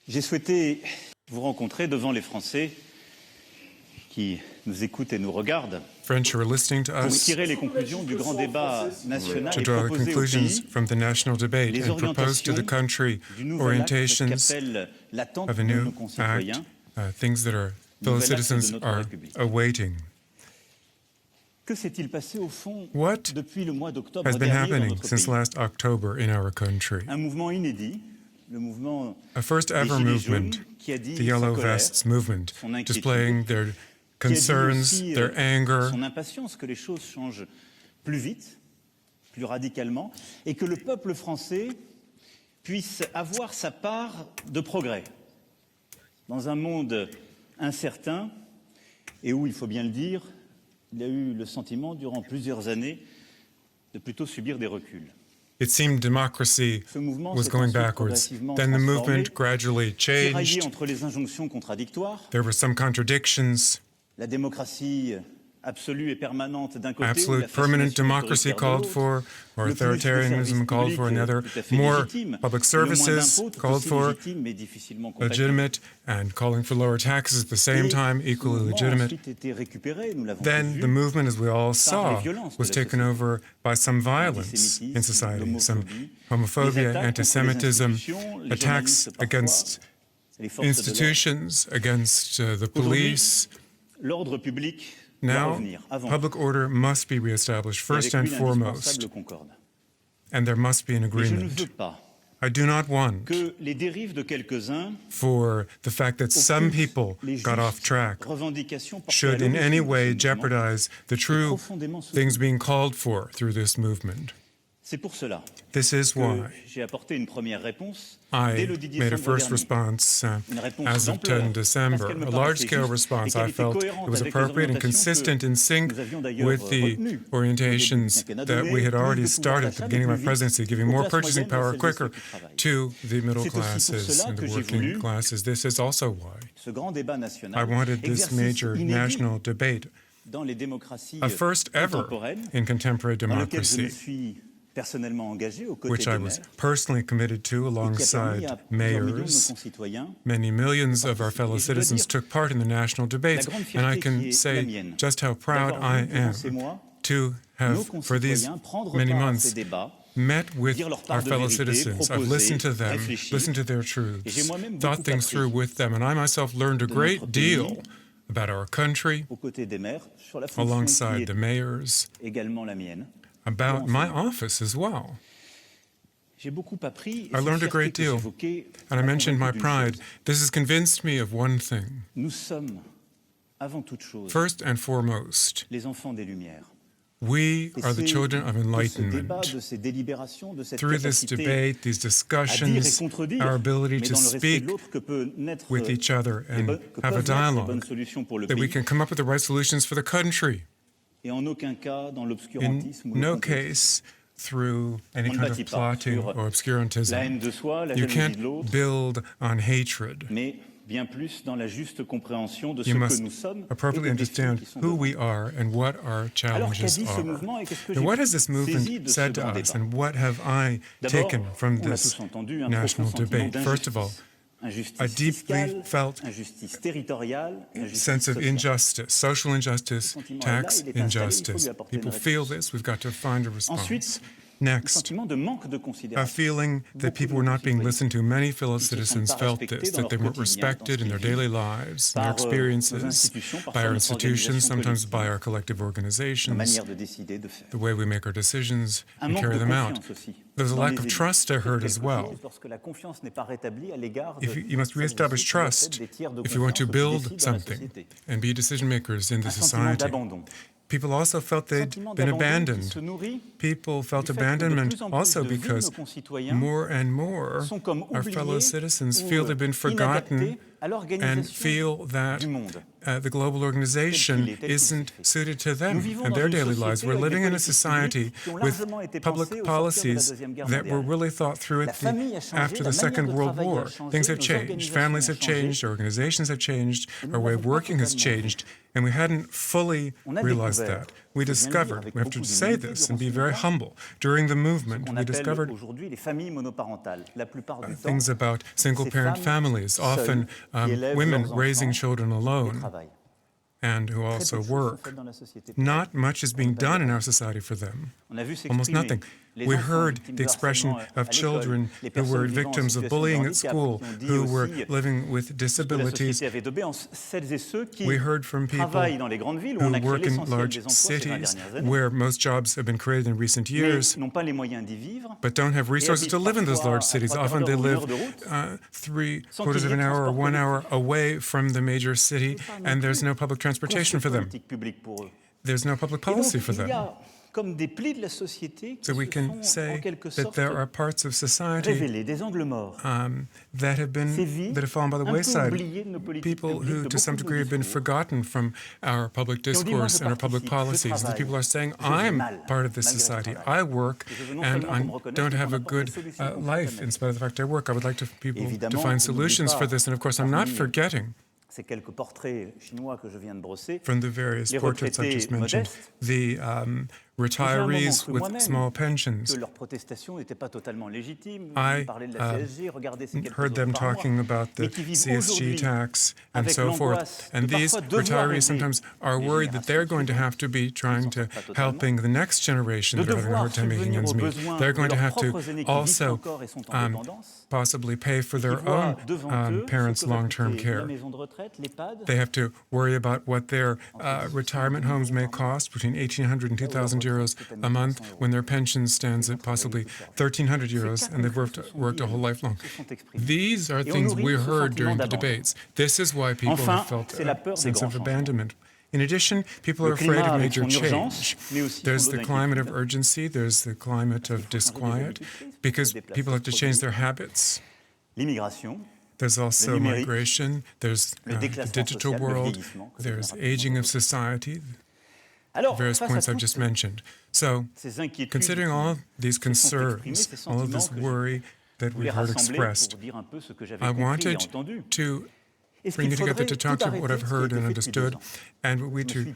J'ai souhaité vous rencontrer devant les Français qui nous écoutent et nous regardent French who are listening to pour us tirer les conclusions du grand débat national to et draw the proposer au conclusions pays from the national debate les and propose to the orientations country du nouvel acte orientations qu'appelle l'attente of a de nos new concitoyens, act, things that our fellow nouvel acte de citizens notre are République. awaiting. Que s'est-il passé au fond What depuis le mois d'octobre has been dernier dans happening notre since pays? last October in our country? Un mouvement inédit, le mouvement A first des ever Gilets jaunes, movement, qui a dit the Yellow sa colère, Vests movement, son inquiétude, displaying their qui a dit concerns, aussi their anger, son impatience que les choses changent plus vite, plus radicalement, et que le peuple français puisse avoir sa part de progrès dans un monde incertain et où, il faut bien le dire, il a eu le sentiment, durant plusieurs années, de plutôt subir des reculs. It seemed democracy Ce mouvement was s'est going ensuite backwards. progressivement Then the transformé, movement gradually tiraillé changed. entre les injonctions contradictoires, There were some contradictions. la démocratie absolue et permanente d'un côté, ou la Absolute permanent fascination democracy autoritaire de called l'autre, for, or le plus de authoritarianism services called for, publics another, tout à fait more légitimes, public le moins services d'impôts tout called aussi for, légitime mais difficilement compatible. legitimate, and calling for lower taxes at the same time, Et ce equally mouvement a legitimate. ensuite été récupéré, nous l'avons tous Then the vu, movement, as we all par saw, les violences was de la taken société. over by some violence L'antisémitisme, in society, some l'homophobie, homophobia, les attaques contre les anti-Semitism, institutions, les attacks journalistes parfois, against les forces de l'ordre. institutions, against the Aujourd'hui, police. l'ordre public doit Now, revenir avant public order must be reestablished, et first avec and lui foremost, l'indispensable concorde. and there must be an Mais je ne agreement. veux pas I do not want que les dérives de quelques-uns for the fact that some occultent people les got off justes track revendications portées à should in l'origine any de ce way mouvement. jeopardize the true profondément soutenu. things being called for through this movement. C'est pour cela This is que why j'ai apporté une première réponse dès I le 10 made a décembre first dernier. response Une réponse as of d'ampleur, 10 December, parce qu'elle me a paraissait large-scale juste response. et qu'elle I était felt cohérente it was avec les appropriate and orientations consistent in sync nous avions d'ailleurs with the retenues au début du orientations quinquennat that donné, we had plus already de pouvoir started at the d'achat, beginning of mais my plus presidency, vite giving aux more classes purchasing moyennes, power à celles et ceux quicker qui travaillent. to the middle C'est aussi pour classes cela and que the j'ai working voulu classes. This is also why ce grand débat I national, wanted this exercice major inédit national debate, dans les démocraties a first ever contemporaines, in contemporary dans lequel je me democracy, suis personnellement engagé aux côtés which des I maires, was personally committed to et qui a permis alongside à plusieurs millions de nos mayors. concitoyens. Many millions of our fellow Et je dois citizens dire, took part in the national debates, grande and I fierté qui can est la say mienne just how proud d'avoir I vu durant am ces mois to nos have, for these concitoyens prendre many part à months, ces débats, met with dire leur part our de fellow vérité, citizens. I've proposer, listened to them, réfléchir. listened to their Et j'ai truths, moi-même thought beaucoup things through appris with them, and I myself learned a de great notre pays, deal about our country, aux côtés des maires, sur la fonction alongside qui the est mayors, également la mienne. about my office as well. J'ai beaucoup appris et I learned a cette great fierté que deal, j'évoquais and I m'a mentioned my convaincu d'une pride. chose. This has convinced me of one thing. Nous sommes, avant toute chose, First and foremost, les enfants des Lumières. we Et are the c'est children of de ce débat, enlightenment. de ces délibérations, de cette Through this capacité debate, these à dire et discussions, contredire, our ability mais to dans le respect speak de l'autre, que peut naître with each other les and bonnes- que have a peuvent naître les bonnes dialogue, solutions pour le that we pays, can come up with the right solutions for the country. et en aucun cas dans In l'obscurantisme ou le no complotisme. case through any On ne kind bâtit of pas plotting sur or la obscurantism. haine de soi, la You jalousie de can't l'autre, build on hatred. mais bien plus dans la juste compréhension de ce You que must nous sommes et appropriately des défis understand qui sont who devant we nous. are and what our Alors, qu'a challenges dit ce are. mouvement et qu'est-ce que And what has j'ai this saisi movement de ce said to grand us, débat? and what have I D'abord, taken from on l'a this tous entendu, un national profond sentiment debate? First of all, d'injustice. Injustice I deeply fiscale, felt injustice territoriale, injustice sense of sociale. injustice, social injustice, Ce sentiment tax est là, il est installé, il faut injustice. lui apporter une People feel réponse. this, we've got to find a Ensuite, response. un Next, sentiment de manque de a considération. feeling that Beaucoup people de were nos not being concitoyens listened to. Many fellow ne se sentent citizens pas felt respectés this, dans that leur they weren't quotidien, dans respected ce in their qu'ils daily vivent, lives, in their par nos experiences, institutions, by parfois our notre institutions, organisation sometimes by collective, our collective nos organizations, manières de décider, de faire. the way we make our decisions Un and manque carry de them out. confiance aussi. There's a dans lack les of élus. trust, I heard, as Quelque well. chose, lorsque la confiance n'est pas rétablie à l'égard de You must celles et reestablish ceux qui doivent trust être des tiers de if you want to confiance qui build décident dans la something société. and be decision makers in the Un sentiment society. d'abandon. People also felt they'd Sentiment been d'abandon qui se abandoned. nourrit People felt du fait que de abandonment plus en plus also de vies de nos because concitoyens more and more sont comme our fellow oubliés citizens ou feel they've been forgotten inadaptés à and l'organisation feel that du monde. the global organization isn't suited to them and their daily lives. We're living in a society with public policies that were really thought through after the Second World War. Things have changed. Families have changed. Organizations have changed. Our way of working has changed. And we hadn't fully realized that. We discovered, we have to say this and be very humble, during the movement, we discovered things about single-parent families, often women raising children alone and who also work. Not much is being done in our society for them, almost nothing. We heard the expression of children who were victims of bullying at school, who were living with disabilities. We heard from people who work in large cities, where most jobs have been created in recent years, but don't have resources to live in those large cities. Often they live 3/4 of an hour or 1 hour away from the major city, and there's no public transportation for them. There's no public policy for them. So we can say that there are parts of society that have fallen by the wayside, people who to some degree have been forgotten from our public discourse and our public policies. The people are saying, I'm part of this society, I work, and I don't have a good life in spite of the fact I work. I would like people to find solutions for this, and of course I'm not forgetting from the various portraits I just mentioned, the retirees with small pensions. I heard them talking about the CSG tax and so forth. And these retirees sometimes are worried that they're going to have to be trying to helping the next generation that are having a hard time making ends meet. They're going to have to also possibly pay for their own parents' long-term care. They have to worry about what their retirement homes may cost, between 1,800 and 2,000 euros a month, when their pension stands at possibly 1,300 euros, and they've worked a whole life long. These are things we heard during the debates. This is why people have felt a sense of abandonment. In addition, people are afraid of major change. There's the climate of urgency, there's the climate of disquiet, because people have to change their habits. There's also migration, there's the digital world, there's aging of society, the various points I've just mentioned. So, considering all these concerns, all of this worry that we've heard expressed, I wanted to bring you together to talk about what I've heard and understood, and we to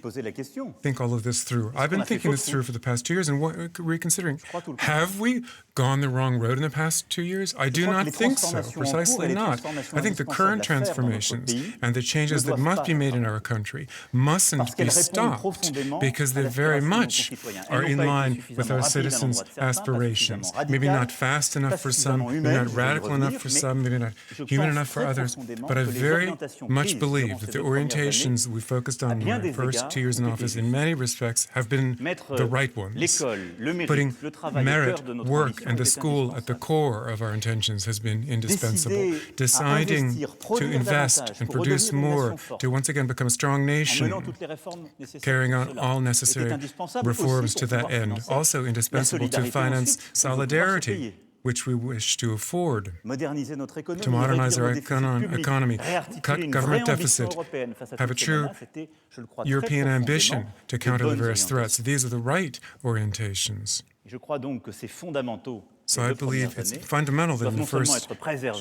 think all of this through. I've been thinking this through for the past 2 years and reconsidering, have we gone the wrong road in the past 2 years? I do not think so, precisely not. I think the current transformations and the changes that must be made in our country mustn't be stopped, because they very much are in line with our citizens' aspirations. Maybe not fast enough for some, maybe not radical enough for some, maybe not human enough for others, but I very much believe that the orientations we focused on in my first 2 years in office, in many respects, have been the right ones. Putting merit, work, and the school at the core of our intentions has been indispensable. Deciding to invest and produce more, to once again become a strong nation, carrying out all necessary reforms to that end. Also indispensable to finance solidarity, which we wish to afford, to modernize our economy, cut government deficit, have a true European ambition to counter the various threats. These are the right orientations. So I believe it's fundamental that in the first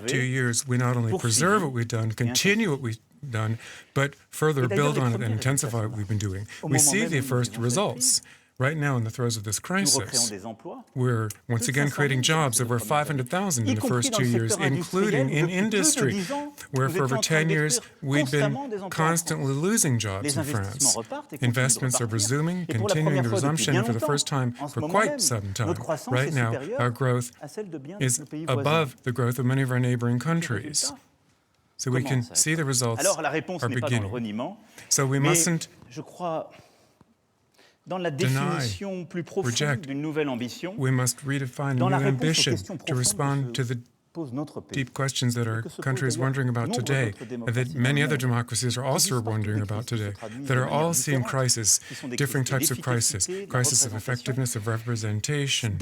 2 years we not only preserve what we've done, continue what we've done, but further build on it and intensify what we've been doing. We see the first results. Right now, in the throes of this crisis, we're once again creating jobs, over 500,000 in the first 2 years, including in industry, where for over 10 years we'd been constantly losing jobs in France. Investments are resuming, continuing the resumption, and for the first time for quite some time. Right now, our growth is above the growth of many of our neighboring countries. So we can see the results are beginning. So we mustn't reject. We must redefine a new ambition to respond to the deep questions that our country is wondering about today, and that many other democracies are also wondering about today, that are all seeing crisis, different types of crisis of effectiveness, of representation.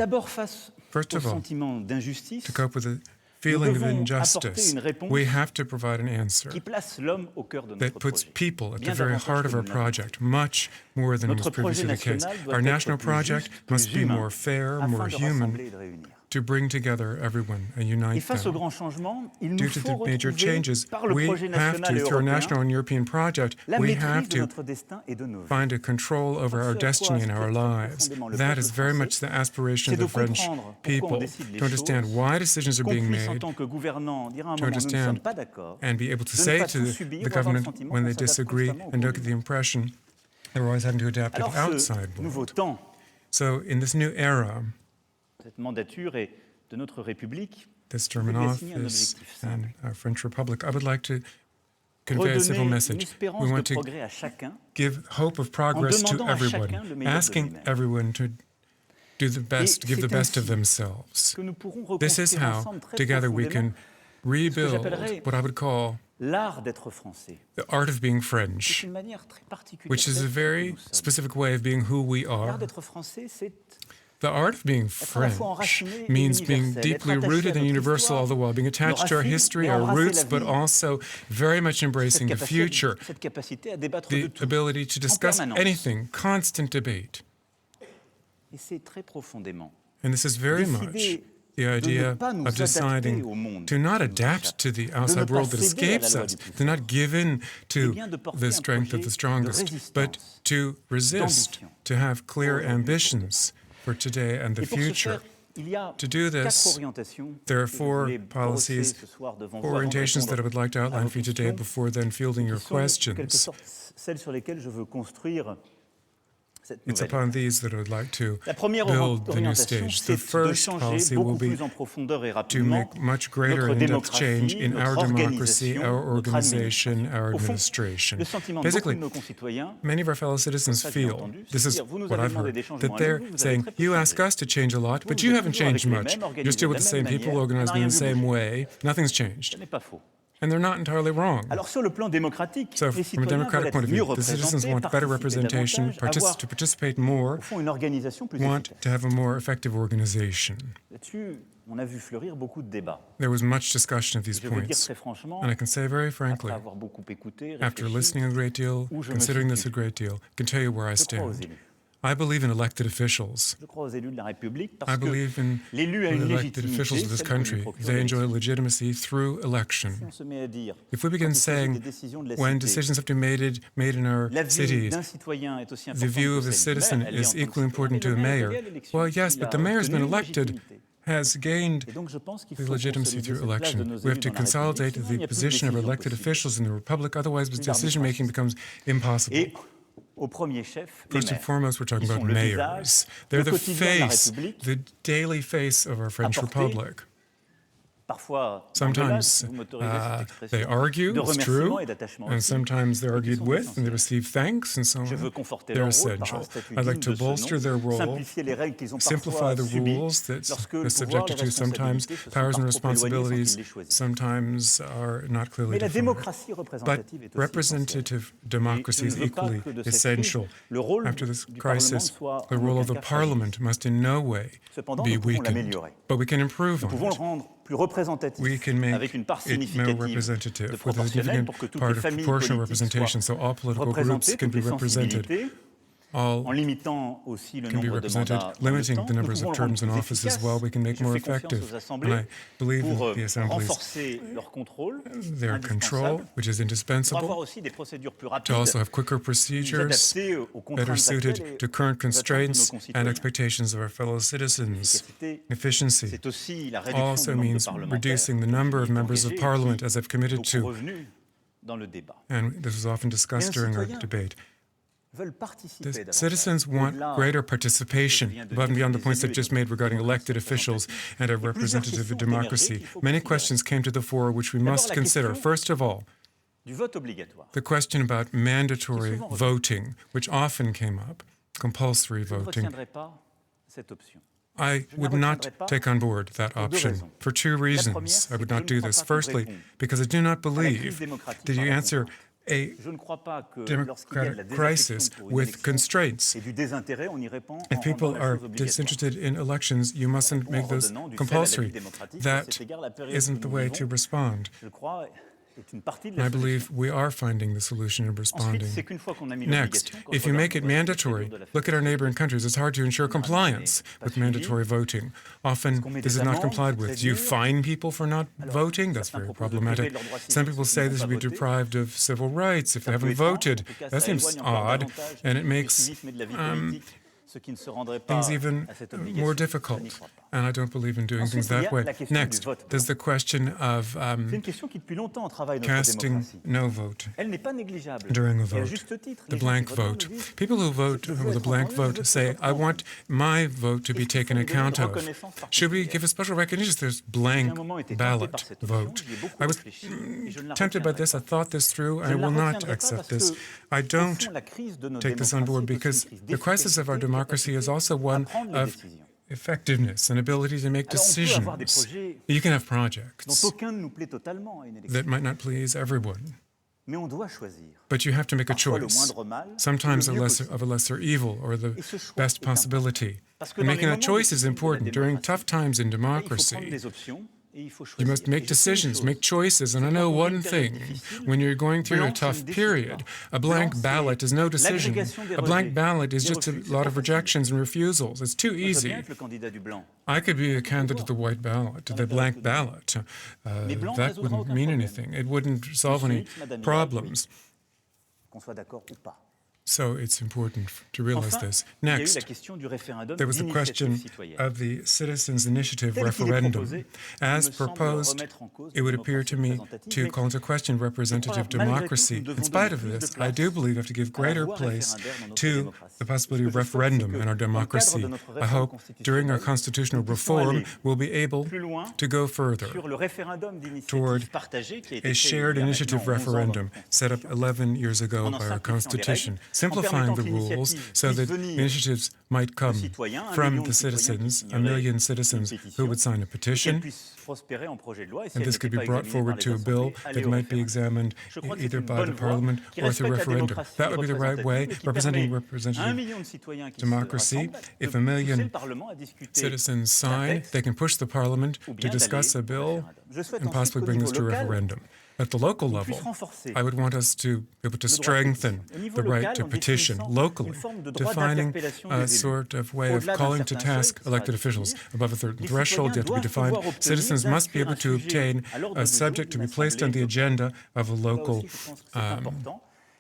First of all, to cope with the feeling of injustice, we have to provide an answer qui place l'homme au cœur de that notre puts projet. people at the Bien very davantage heart que of our nous ne l'avons project, much more than was Notre projet previously the case. national doit Our être national plus project juste, must plus be humain, more fair, afin more de human, rassembler et de réunir. to bring together everyone and Et unite face aux them. grands changements, il nous Due to faut the major retrouver, changes, par le we projet have national et to, through our européen, national and European project, la we maîtrise have de to notre destin et de nos vies. find a control over our Ce à quoi destiny and our aspire très lives. profondément le That peuple is very français, much the aspiration c'est of de the French comprendre pourquoi on people, décide les to understand choses, why decisions are qu'on being puisse en made, tant que gouvernant dire à un to moment nous ne sommes understand pas d'accord, and be able to de ne say pas to tout subir the ou avoir le government sentiment when qu'on they s'adapte disagree constamment au and don't gouvernement. get the impression they're always having to adapt to Alors the outside ce nouveau world. temps, So in this new era, cette mandature et de notre République, this je voudrais German assigner un office objectif simple. and our French Republic, I would like to convey a simple Redonner une message. espérance We de want to progrès à chacun give hope of progress to demandant à everyone, chacun le meilleur de asking lui-même. everyone to do the best, Et give the c'est best of ainsi themselves. que nous pourrons This is reconstruire how, ensemble très together, we profondément can rebuild j'appellerais what I would call l'art d'être français. the art of being C'est French, une manière très particulière which is a d'être very que nous sommes. specific way of being who we L'art are. d'être français, c'est The art of being être à la fois French enraciné et means being universel, deeply être attaché rooted à and notre universal, histoire, all the while being attached to our racines, history, et our embrasser roots, la but vie. also very much embracing the future, Cette capacité à débattre de the tout, ability to en discuss permanence. anything, constant debate. Et c'est très profondément And this is very much décider the de ne idea pas nous of deciding adapter au monde to not qui nous adapt échappe, to the de ne outside pas world that céder à la escapes loi us, du plus to not give in to bien de porter the un strength of projet the de strongest, but résistance, to resist, d'ambition to have clear pour aujourd'hui, ambitions for today and the Et pour ce future. faire, il y a To do 4 this, orientations there are que je 4 voulais brosser policies, ce soir devant 4 vous avant de orientations that I would like to répondre à outline vos for you today questions, before then fielding your qui sont en quelque questions. sorte celles sur lesquelles je veux construire cette It's nouvelle upon étape. these that I would like to La première build the new orientation, stage. The c'est de first changer policy will beaucoup be plus en profondeur et to rapidement make much greater notre in-depth change démocratie, in our notre democracy, organisation, our notre organization, our Au fond, administration. le sentiment de beaucoup Basically, de nos concitoyens, many of our fellow citizens ça que j'ai feel, entendu, this c'est is dire, vous nous what avez I've demandé heard, des changements that à they're nous, vous avez saying, très peu you changé. ask us to change a lot, but Vous you êtes haven't toujours avec changed les much. mêmes, You're organisés still de with la the same même people, manière, organized on n'a in rien the vu same bouger. way. Nothing's Ce changed. n'est pas faux. And they're not entirely wrong. Alors sur le plan démocratique, So les from a citoyens veulent democratic être point of mieux view, the citizens représentés, want better participer representation, davantage, avoir to participate more, au fond une organisation plus want efficace. to have a more effective organization. Là-dessus, on a vu fleurir beaucoup de débats. There was much discussion of these Je veux dire points. très franchement, And I can say very après frankly, avoir beaucoup écouté, after réfléchi, listening a great deal, où je me considering this situe. a great deal, I can tell you where I je crois aux stand. élus. I believe in elected officials. Je crois aux élus de la République I parce que believe in l'élu a the une elected légitimité, officials of this celle que lui country. procure They enjoy l'élection. legitimacy through Si election. on se met à dire, If we quand begin il s'agit des saying décisions de la when cité, decisions have to be made in our la vie cities, d'un citoyen est aussi the importante view que of a celle du citizen maire, elle l'est is en tant que equally important to a citoyen, mais le mayor. maire est allé à l'élection, Well, yes, il but a the mayor's been obtenu une elected, légitimité. has gained Et donc je pense qu'il the faut legitimacy consolider through cette place de election. nos We have élus to dans la République, consolidate sinon il n'y the a plus de position of décision elected possible. officials in the Republic, otherwise the Plus decision making d'arbitrage. becomes impossible. Et au premier chef, les First and maires. foremost, we're talking Ils about sont le mayors. visage, They're le the quotidien de la face, République. the daily face of our French Apporter Republic. Parfois, Sometimes vous m'autorisez cette expression, they argue, de it's remerciements true, et d'attachement and aussi. sometimes they're et qui argued sont with and essentiels. they receive thanks and so Je veux on. conforter They're leur rôle par essential. un statut I'd like digne to de ce bolster nom, their role, simplifier les règles qu'ils ont simplify parfois the subies rules that lorsque they're le pouvoir, les subjected to sometimes. responsabilités se sont Powers and par trop éloignés sans responsibilities qu'ils les choisissent. sometimes are not clearly Mais la defined. démocratie But représentative est aussi essentielle. representative democracy Et is je ne veux pas equally que de cette essential. crise, le rôle After this du Parlement crisis, soit the en role of aucun the cas Parliament must in no way Cependant, be nous pouvons weakened, l'améliorer. but we can improve Nous pouvons on le it. rendre plus représentatif, We can make avec une part it more significative de representative with a proportionnel significant pour que toutes part les of familles proportional politiques representation, soient so all political groups représentées, can toutes be les represented. sensibilités, All en limitant aussi le can be nombre de represented, mandats dans le limiting temps. the Nous numbers pouvons of le rendre terms in plus office as efficace. well. We can make Je more fais confiance effective. aux And assemblées I believe pour in the assemblies, renforcer leur contrôle, their control, indispensable, which is pour avoir indispensable, aussi des procédures plus to rapides, also have quicker plus procedures, adaptées aux better contraintes suited actuelles to et current aux attentes de nos constraints and concitoyens. expectations of our fellow citizens. L'efficacité, Efficiency c'est aussi la réduction also du nombre de means parlementaires reducing the number of qui est members of engagé et Parliament, qui as I've committed est to, beaucoup revenu dans le débat. and this was often discussed during our citoyen debate. Veulent participer The davantage, citizens want au-delà greater de participation, ce que vient de above and dire beyond the des points élus I've et just de made regarding démocratie elected officials and a plusieurs representative questions ont democracy. émergé qu'il faut Many considérer. questions came to the fore which we must la consider. question First of all, du vote obligatoire. the question about mandatory souvent revient. voting, which often came up, compulsory Je ne voting. retiendrai pas cette option. I would not take on board that option raisons. for two reasons. I would not do this. Firstly, because I do not believe that you answer a democratic crisis with constraints. If people are disinterested in elections, you mustn't make those compulsory. That isn't the way to respond. I believe we are finding the solution and responding. Next, if you make it mandatory, look at our neighboring countries. It's hard to ensure compliance with mandatory voting. Often, this is not complied with. Do you fine people for not voting? That's very problematic. Some people say they should be deprived of civil rights if they haven't voted. That seems odd, and it makes things even more difficult, and I don't believe in doing things that way. Next, there's the question of casting no vote during a vote, the blank vote. People who vote with a blank vote say, I want my vote to be taken account of. Should we give a special recognition? There's blank ballot vote. I was tempted by this. I thought this through. I will not accept this. I don't take this on board because the crisis of our democracy is also one of effectiveness and ability to make decisions. You can have projects that might not please everyone, but you have to make a choice, sometimes a lesser evil or the best possibility. And making that choice is important. During tough times in democracy, you must make decisions, make choices, and I know one thing. When you're going through a tough period, a blank ballot is no decision. A blank ballot is just a lot of rejections and refusals. It's too easy. I could be a candidate to the white ballot, to the blank ballot. That wouldn't mean anything. It wouldn't solve any problems. So it's important to realize this. Next, there was the question of the Citizens' Initiative referendum. As proposed, it would appear to me to call into question representative democracy. In spite of this, I do believe we have to give greater place to the possibility of referendum in our democracy. I hope during our constitutional reform, we'll be able to go further toward a shared initiative referendum set up 11 years ago by our Constitution, simplifying the rules so that initiatives might come from the citizens, 1 million citizens who would sign a petition, and this could be brought forward to a bill that might be examined either by the Parliament or through referendum. That would be the right way, representing representative democracy. If 1 million citizens sign, they can push the Parliament to discuss a bill and possibly bring this to referendum. At the local level, I would want us to be able to strengthen the right to petition locally, defining a sort of way of calling to task elected officials. Above a certain threshold yet to be defined, citizens must be able to obtain a subject to be placed on the agenda of a local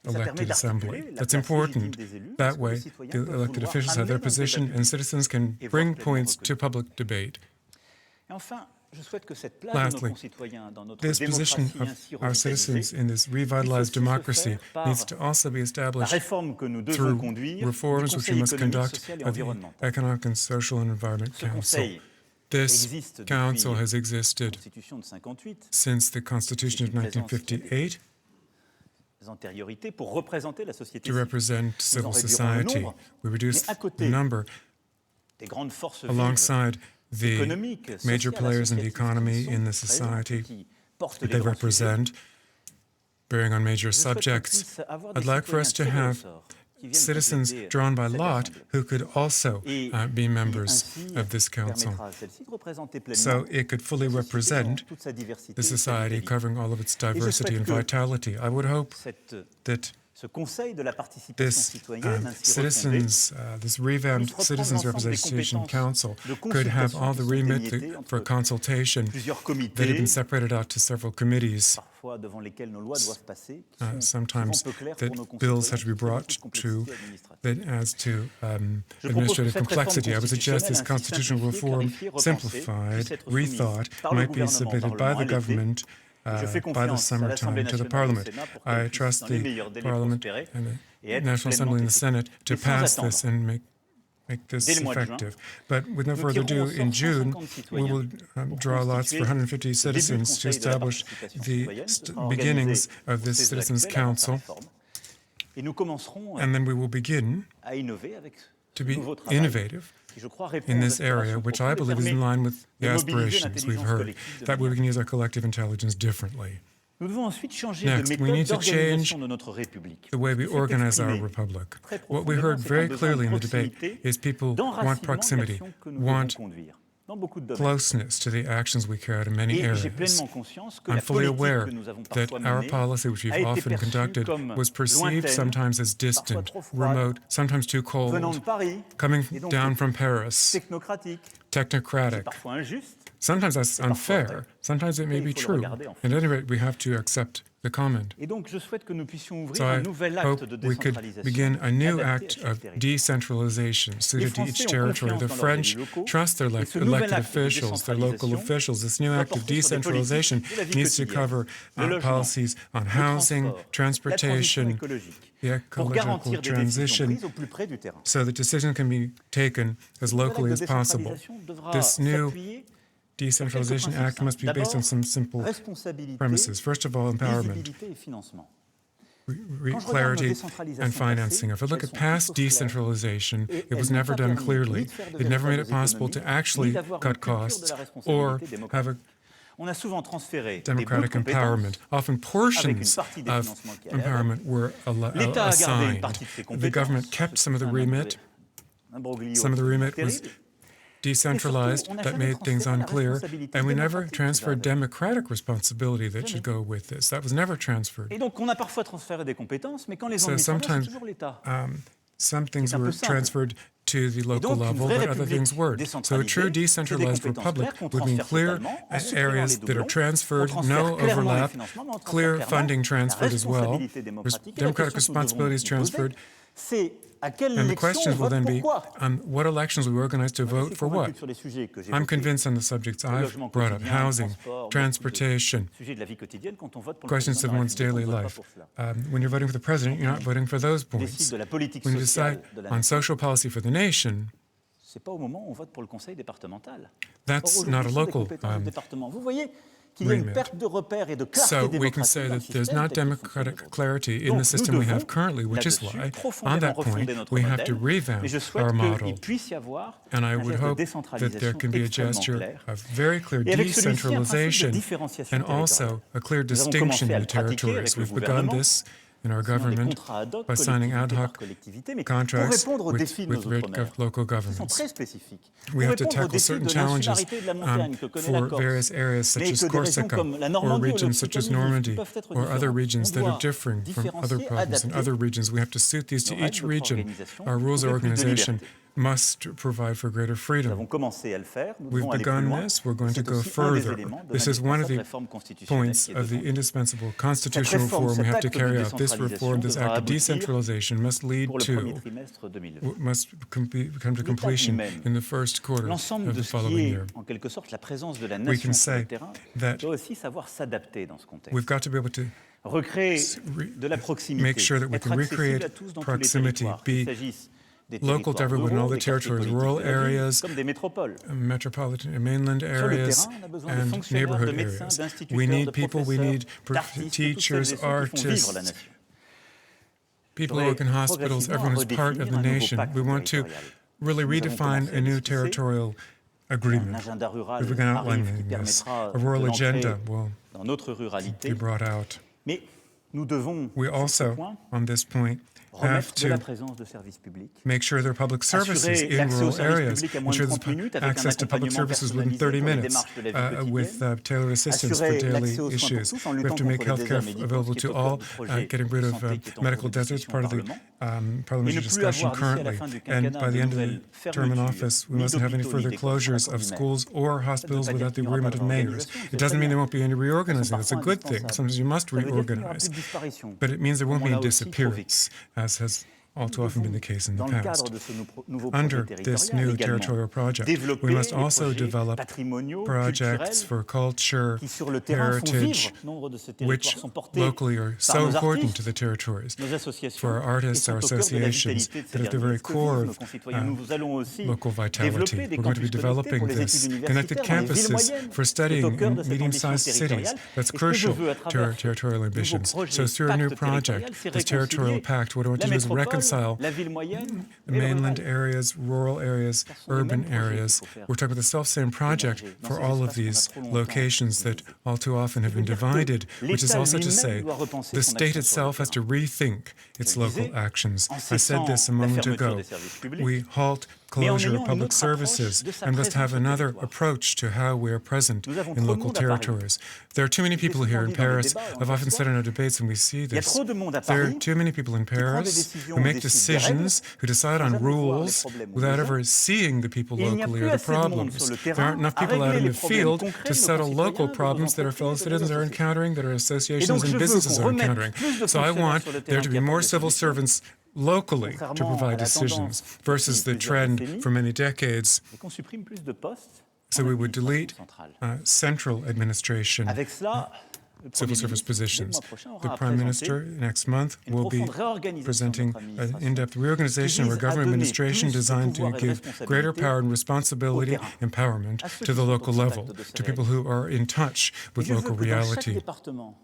elected assembly. That's important. That way, the elected officials have their position and citizens can bring points to public debate. Lastly, this position of our citizens in this revitalized democracy needs to also be established through reforms which we must conduct at the Economic and Social and Environment Council. This council has existed since the Constitution of 1958 to represent civil society. We reduced the number alongside the major players in the economy, in the society that they represent, bearing on major subjects. I'd like for us to have citizens drawn by lot who could also be members of this council, so it could fully represent the society, covering all of its diversity and vitality. I would hope that this revamped Citizens Representation Council could have all the remit for consultation that had been separated out to several committees. Sometimes that bills have to be brought to that as to administrative complexity. I would suggest this constitutional reform, simplified, rethought, might be submitted by the government by the summertime to the Parliament. I trust the Parliament and the National Assembly and the Senate to pass this and make this effective. But with no further ado, in June, we will draw lots for 150 citizens to establish the beginnings of this Citizens' Council. And then we will begin to be innovative in this area, which I believe is in line with the aspirations we've heard, that we can use our collective intelligence differently. Nous devons ensuite changer Next, de we méthode need to d'organisation change de notre République. the way we Ce qui s'est organize our exprimé republic. très What we profondément, heard c'est un very besoin clearly de in the debate proximité, is people want d'enracinement de proximity, l'action que nous devons want conduire dans beaucoup de domaines. closeness to the actions we carry out in many Et j'ai areas. pleinement conscience que I'm la fully politique aware que nous avons that parfois our menée policy, which a we've été often perçue conducted, comme was perceived lointaine, sometimes as distant, parfois trop froide, remote, sometimes too venant cold, de Paris, coming et donc down from Paris, technocratique, technocratic. parfois injuste. Sometimes that's unfair. Sometimes it may be true. At any rate, we have to accept the comment. Et donc, je souhaite que nous puissions ouvrir So un I nouvel acte hope de we could décentralisation. begin a new adapté à act chaque of territoire. decentralization suited to Les each Français ont territory. confiance The dans leurs French élus locaux, trust their et ce nouvel elected acte de officials, their local décentralisation officials. This new doit act of porter sur des decentralization politiques de la vie needs to quotidienne, cover le logement, policies on le housing, transport, la transition transportation, écologique, the pour garantir ecological des décisions transition, prises au plus près du terrain. so that decisions can be taken as Ce nouvel acte locally de as possible. décentralisation devra This new s'appuyer Decentralization Act must be based on some simple responsabilité, premises. First of all, empowerment, visibilité et financement. clarity, and financing. If I look at past decentralization, it was never done clearly. It never made it possible to actually cut costs or have a On a souvent transféré des democratic bouts de compétences empowerment. Often avec une portions partie des of financements qui allaient avec. empowerment were L'État a gardé une assigned. partie de ses The compétences. government kept some of the remit. Some of the remit was decentralized, that made things unclear, and we never transferred democratic responsibility that should go with this. That was never transferred. Et donc on a parfois transféré des compétences, mais quand les So ennuis sont là, c'est sometimes toujours l'État. some things C'est un peu were simple. transferred to the local donc, une level, vraie but other république things weren't. So a true décentralisée, decentralized c'est des compétences republic claires qu'on would mean transfère clear totalement, en supprimant areas les that are doublons. transferred, On transfère no clairement les overlap, financements, mais on transfère clear clairement funding la transferred as well, responsabilité démocratique. Et la democratic question que nous devons responsibilities nous poser, transferred. c'est à quelle And the élection questions on will vote then be pourquoi. what elections we organize to vote for what. Sur les sujets que j'ai I'm évoqués, convinced on the subjects I've logement brought up, quotidien, housing, transport, transportation, sujets de la vie quotidienne, quand on vote pour le questions président of de la one's daily République, on ne vote life. pas pour cela. When you're voting for the president, you're not voting for those On décide points. de la politique When you sociale decide de la on nation. social policy for the nation, C'est pas au moment où on vote pour le conseil départemental. that's Or, not a aujourd'hui, ce sont des local compétences du département. Vous voyez qu'il y a une remit. perte de repères et de clarté So we can démocratique say dans le that there's système not tel qu'il fonctionne democratic aujourd'hui. clarity in Donc, the system nous we have devons, currently, which is là-dessus, why, on profondément that point, refonder notre we have to modèle, revamp mais je souhaite our model. qu'il puisse y avoir And I un would geste de hope that there décentralisation can be a extrêmement gesture clair. of very clear Et avec celui-ci, un principe de decentralization différenciation and territoriale. also a clear Nous avons distinction commencé à in le the pratiquer territories. avec le We've begun gouvernement, this in our signant des government contrats ad hoc, by signing ad collectivité par hoc collectivité, mais pour contracts répondre aux défis de nos with outre-mer, local qui sont governments. très spécifiques. We Pour have to répondre aux tackle défis certain de challenges l'insularité de la montagne que connaît la for Corse, various areas such mais as que des régions Corsica comme la or Normandie ou regions such as l'Occitanie Normandy peuvent être or other différentes. regions On that are doit differing from other différencier, provinces and adapter other regions. We have to suit these to nos each règles, notre region. organisation, Our rules of pour plus de organization liberté. must provide for greater Nous freedom. avons commencé à le faire, nous We've devons aller plus begun loin. this, we're going to C'est go aussi un des further. éléments de This is one of l'indispensable the réforme constitutionnelle points qui est of the devant nous. indispensable constitutional réforme, reform we cet have to acte de carry out. This reform, this décentralisation act of devra decentralization must lead pour le premier to, trimestre 2020. must come to completion lui-même, in the first quarter L'ensemble of de the ce qui following est, year. en quelque sorte, la présence de la We nation can sur le say terrain that doit aussi savoir s'adapter dans ce contexte. we've got to be able to Recréer de la proximité, make sure that we être can accessible recreate à tous dans proximity, tous les territoires, be qu'il s'agisse des local to territoires everyone, ruraux, all the des quartiers territories, politiques rural de la ville, areas, comme des métropoles. metropolitan and mainland Sur le areas, terrain, on a besoin de and fonctionnaires, de neighborhood médecins, areas. d'instituteurs, We de need people, we professeurs, need d'artistes, de toutes celles et teachers, ceux qui font vivre la artists, nation. people who work in hospitals, everyone who's part of the nation. We want to really redefine a new territorial agreement. agenda rural We've begun arrive qui outlining this. permettra A rural de agenda l'ancrer will dans notre be ruralité. brought out. Mais nous devons, We sur ce also, point, on this point, have remettre de la to présence de services publics. make sure there are public services Assurer in l'accès aux rural services areas, publics à moins de ensure 30 there's minutes avec un access to public accompagnement services within 30 personnalisé pour les minutes démarches de la vie with quotidienne. tailored assistance for Assurer daily l'accès aux soins pour issues. tous en We have luttant to make contre les healthcare déserts médicaux, available ce qui est to au cœur all, du projet getting rid de of santé qui est en medical cours de deserts, discussion part au of the Parlement. parliamentary Et ne plus discussion avoir d'ici à la currently. fin du And quinquennat by de the end of nouvelles the term in fermetures, office, we ni mustn't have any d'hôpitaux, ni further d'écoles closures par of contre schools or hospitals Ça ne veut pas without the dire qu'il n'y aura agreement pas of mayors. d'organisation, It c'est doesn't très mean there bien. won't be any reorganizing. That's a parfois good thing. indispensable. Sometimes you must Ça veut dire qu'il n'y aura reorganize. plus de disparition. But it means there won't be Comme on any l'a aussi trop vécu. disappearance, as has all too often been the case in the Dans le cadre past. de ce nouveau projet Under this new territorial, territorial également, project, développer we must les also projets develop patrimoniaux, projects culturels, for culture, qui sur le terrain font heritage, vivre. Nombre de ces which territoires sont portés locally are par so nos important artistes, to the territories. nos associations, For our artists, et our sont au cœur de la associations, vitalité de ces that at the derniers. very Ce que core vivent nos of concitoyens. Nous allons aussi local vitality. développer des We're going to be campus connectés developing pour les this. études Connected universitaires dans les villes campuses moyennes. for C'est studying au cœur de in cette medium-sized ambition cities. territoriale. That's Et ce que je crucial veux à to our travers territorial ce nouveau ambitions. projet So through a new pacte territorial, project, c'est this territorial réconcilier pact, what I want la to do is métropole reconcile the mainland areas, rural areas, urban areas. We're talking about the self-same project for all of these locations that all too often have been divided, which is also to say the state itself has to rethink its local actions. I said this a moment ago. We halt closure of public services and must have another approach to how we are present in local territories. There are too many people here in Paris. I've often said in our debates, and we see this, there are too many people in Paris who make decisions, who decide on rules without ever seeing the people locally or the problems. There aren't enough people out in the field to settle local problems that our fellow citizens are encountering, that our associations and businesses are encountering. So I want there to be more civil servants locally to provide decisions versus the trend for many decades. So we would delete central administration, civil service positions. The Prime Minister next month will be presenting an in-depth reorganization of our government administration designed to give greater power and responsibility, empowerment to the local level, to people who are in touch with local reality.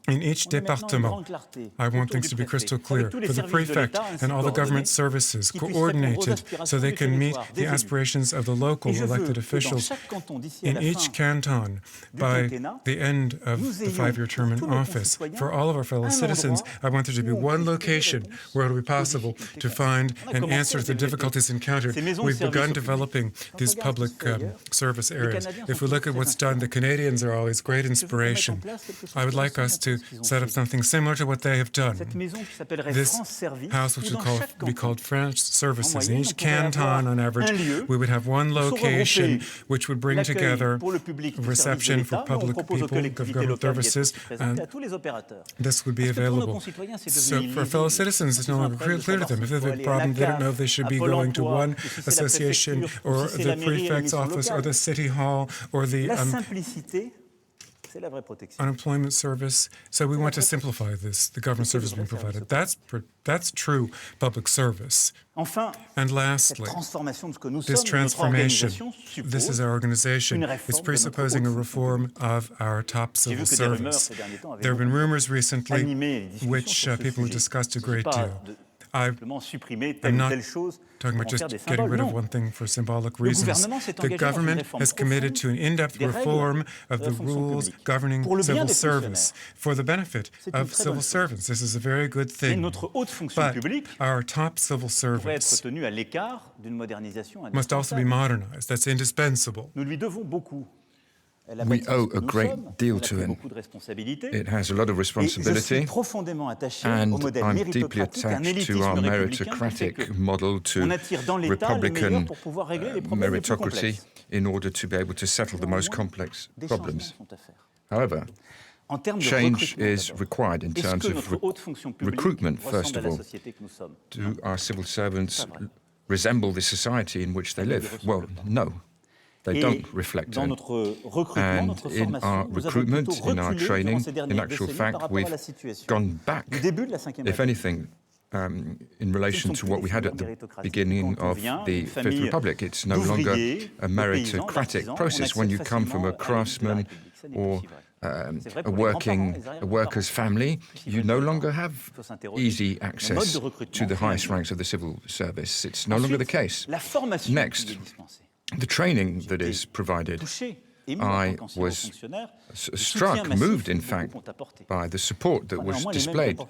In each département, I want things to be crystal clear for the prefect and all the government services, coordinated so they can meet the aspirations of the local elected officials in each canton by the end of the 5-year term in office. For all of our fellow citizens, I want there to be one location where it will be possible to find an answer to the difficulties encountered. We've begun developing these public service areas. If we look at what's done, the Canadians are always great inspiration. I would like us to set up something similar to what they have done. This house, which would be called France Services. In each canton, on average, we would have one location which would bring together reception for public people, government services, and this would be available. So for fellow citizens, it's no longer clear to them. If they have a problem, they don't know if they should be going to one association or the prefect's office or the city hall or the unemployment service. So we want to simplify this, the government service being provided. That's true public service. And lastly, this transformation, this is our organization. It's presupposing a reform of our top civil service. There have been rumors recently which people have discussed a great deal. I'm not talking about just getting rid of one thing for symbolic reasons. The government has committed to an in-depth reform of the rules governing civil service for the benefit of civil servants. This is a very good thing. But our top civil service must also be modernized. That's indispensable. We owe a great deal to it. It has a lot of responsibility, and I'm deeply attached to our meritocratic model, to Republican meritocracy, in order to be able to settle the most complex problems. However, change is required in terms of recruitment, first of all. Do our civil servants resemble the society in which they live? Well, no. They don't reflect it. And in our recruitment, in our training, in actual fact, we've gone back, if anything, in relation to what we had at the beginning of the Fifth Republic. It's no longer a meritocratic process. When you come from a craftsman or a worker's family, you no longer have easy access to the highest ranks of the civil service. It's no longer the case. Next, the training that is provided. I was struck, moved, in fact, by the support that was displayed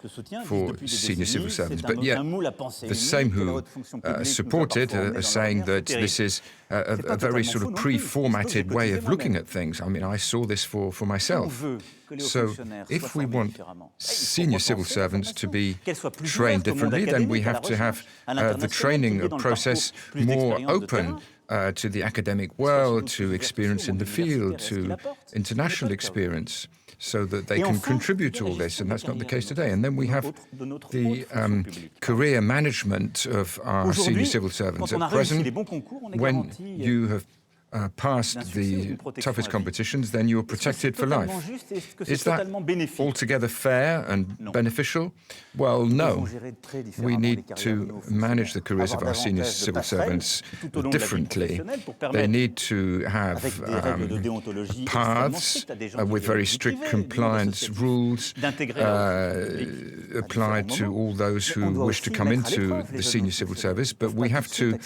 for senior civil servants. But yet, the same who support it are saying that this is a very sort of pre-formatted way of looking at things. I mean, I saw this for myself. So if we want senior civil servants to be trained differently, then we have to have the training process more open to the academic world, to experience in the field, to international experience, so that they can contribute to all this, and that's not the case today. And then we have the career management of our senior civil servants. At present, when you have passed the toughest competitions, then you're protected for life. Is that altogether fair and beneficial? Well, no. We need to manage the careers of our senior civil servants differently. They need to have paths with very strict compliance rules, apply to all those who wish to come into the senior civil service, but we have to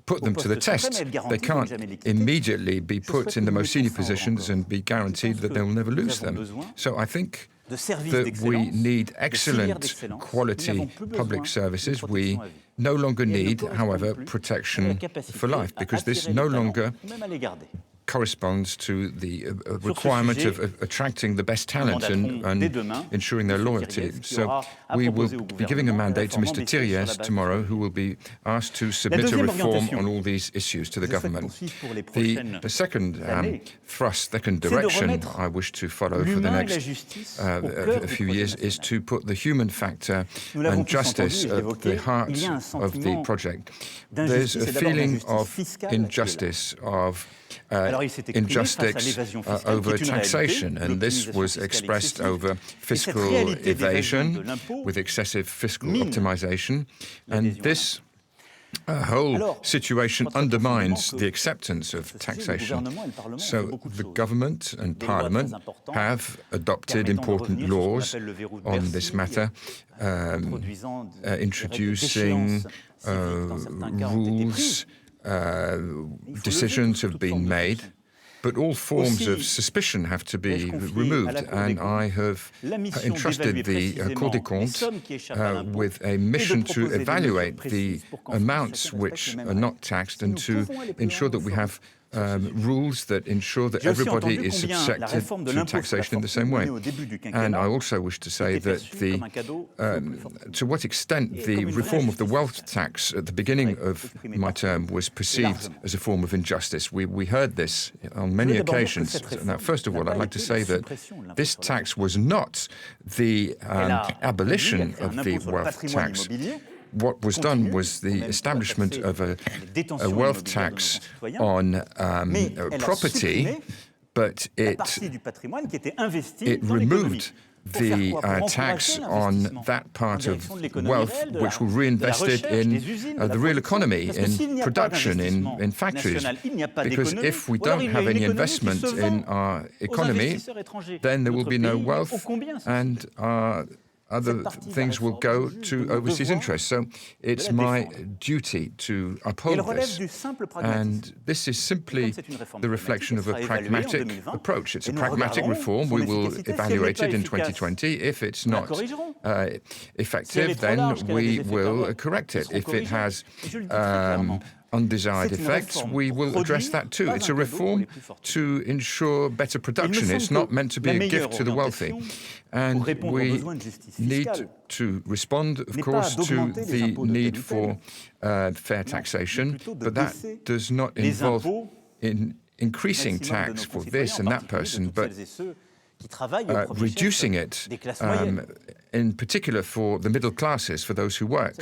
put them to the test. They can't immediately be put in the most senior positions and be guaranteed that they'll never lose them. So I think that we need excellent quality public services. We no longer need, however, protection for life, because this no longer corresponds to the requirement of attracting the best talent and ensuring their loyalty. So we will be giving a mandate to Mr. Thiriez tomorrow, who will be asked to submit a reform on all these issues to the government. The second thrust, second direction I wish to follow for the next few years is to put the human factor and justice at the heart of the project. There's a feeling of injustice, of injustice over taxation, and this was expressed over fiscal evasion with excessive fiscal optimization, and this whole situation undermines the acceptance of taxation. So the government and parliament have adopted important laws on this matter, introducing rules. Decisions have been made, but all forms of suspicion have to be removed, and I have entrusted the Cour des Comptes with a mission to evaluate the amounts which are not taxed and to ensure that we have rules that ensure that everybody is subjected to taxation in the same way. And I also wish to say that to what extent the reform of the wealth tax at the beginning of my term was perceived as a form of injustice. We heard this on many occasions. Now, first of all, I'd like to say that this tax was not the abolition of the wealth tax. What was done was the establishment of a wealth tax on property, but it removed the tax on that part of wealth which will reinvest it in the real economy, in production, in factories. Because if we don't have any investment in our economy, then there will be no wealth, and other things will go to overseas interests. So it's my duty to uphold this. And this is simply the reflection of a pragmatic approach. It's a pragmatic reform. We will evaluate it in 2020. If it's not effective, then we will correct it. If it has undesired effects, we will address that too. It's a reform to ensure better production. It's not meant to be a gift to the wealthy. And we need to respond, of course, to the need for fair taxation, but that does not involve in increasing tax for this and that person, but reducing it, in particular for the middle classes, for those who work.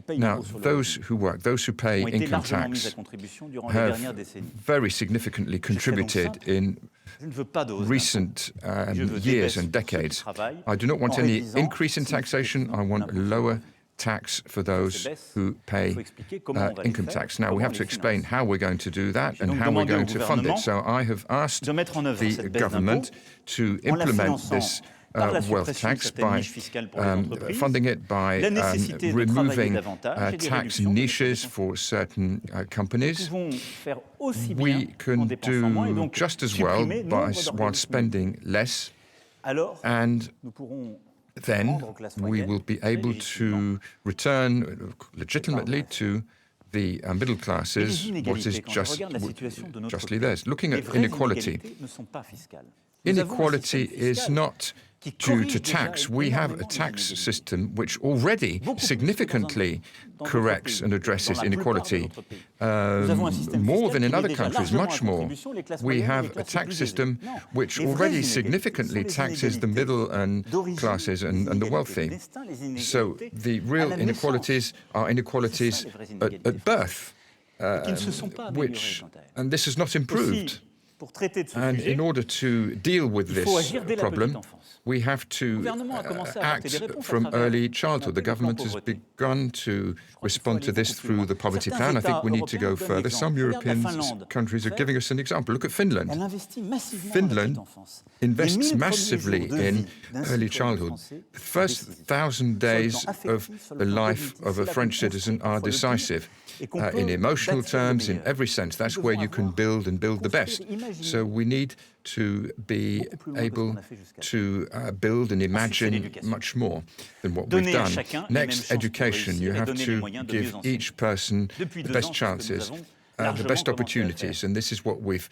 Now, those who work, those who pay income tax, have very significantly contributed in recent years and decades. I do not want any increase in taxation. I want lower tax for those who pay income tax. Now, we have to explain how we're going to do that and how we're going to fund it. So I have asked the government to implement this wealth tax by funding it by removing tax niches for certain companies. We can do just as well while spending less, and then we will be able to return legitimately to the middle classes what is justly theirs. Looking at inequality, inequality is not due to tax. We have a tax system which already significantly corrects and addresses inequality, more than in other countries, much more. We have a tax system which already significantly taxes the middle and classes and the wealthy. So the real inequalities are inequalities at birth, and this has not improved. And in order to deal with this problem, we have to act from early childhood. The government has begun to respond to this through the poverty plan. I think we need to go further. Some European countries are giving us an example. Look at Finland. Finland invests massively in early childhood. The first 1,000 days of the life of a French citizen are decisive. In emotional terms, in every sense, that's where you can build and build the best. So we need to be able to build and imagine much more than what we've done. Next, education. You have to give each person the best chances, the best opportunities, and this is what we've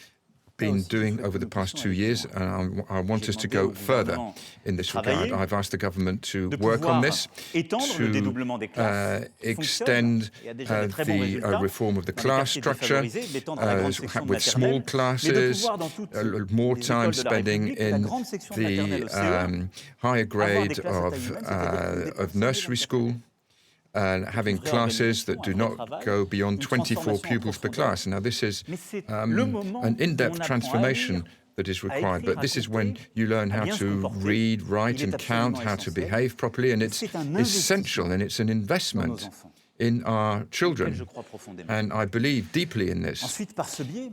been doing over the past 2 years, and I want us to go further in this regard. I've asked the government to work on this, to extend the reform of the class structure with small classes, more time spending in the higher grade of nursery school, and having classes that do not go beyond 24 pupils per class. Now, this is an in-depth transformation that is required, but this is when you learn how to read, write, and count, how to behave properly, and it's essential, and it's an investment in our children, and I believe deeply in this.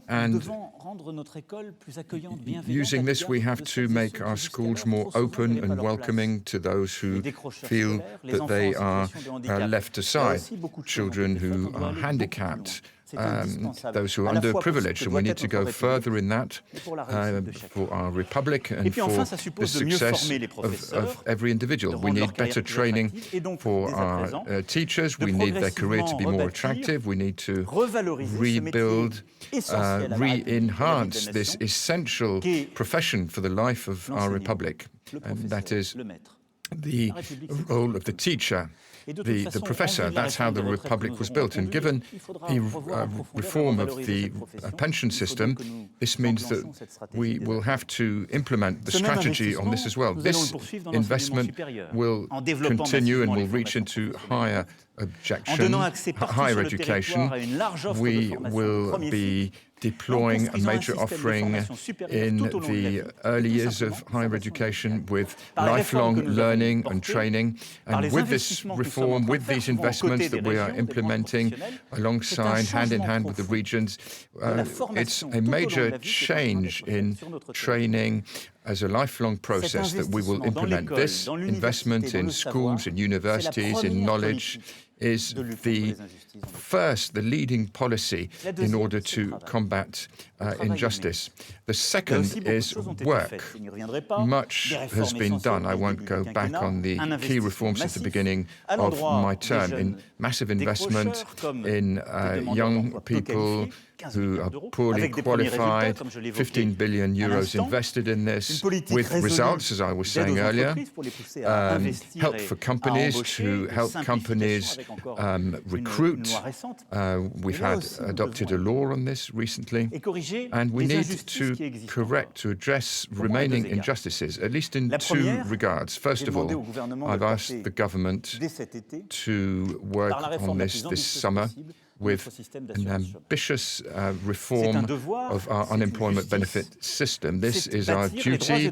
And using this, we have to make our schools more open and welcoming to those who feel that they are left aside, children who are handicapped, those who are underprivileged, and we need to go further in that for our republic and for the success of every individual. We need better training for our teachers. We need their career to be more attractive. We need to rebuild, re-enhance this essential profession for the life of our republic, and that is the role of the teacher, the professor. That's how the republic was built. And given the reform of the pension system, this means that we will have to implement the strategy on this as well. This investment will continue and will reach into higher education. We will be deploying a major offering in the early years of higher education with lifelong learning and training. And with this reform, with these investments that we are implementing alongside, hand in hand with the regions, it's a major change in training as a lifelong process that we will implement. This investment in schools and universities, in knowledge, is the leading policy in order to combat injustice. The second is work. Much has been done. I won't go back on the key reforms at the beginning of my term, in massive investment in young people who are poorly qualified, 15 billion euros invested in this, with results, as I was saying earlier, help for companies to help companies recruit. We've adopted a law on this recently, and we need to address remaining injustices, at least in two regards. First of all, I've asked the government to work on this summer with an ambitious reform of our unemployment benefit system. This is our duty.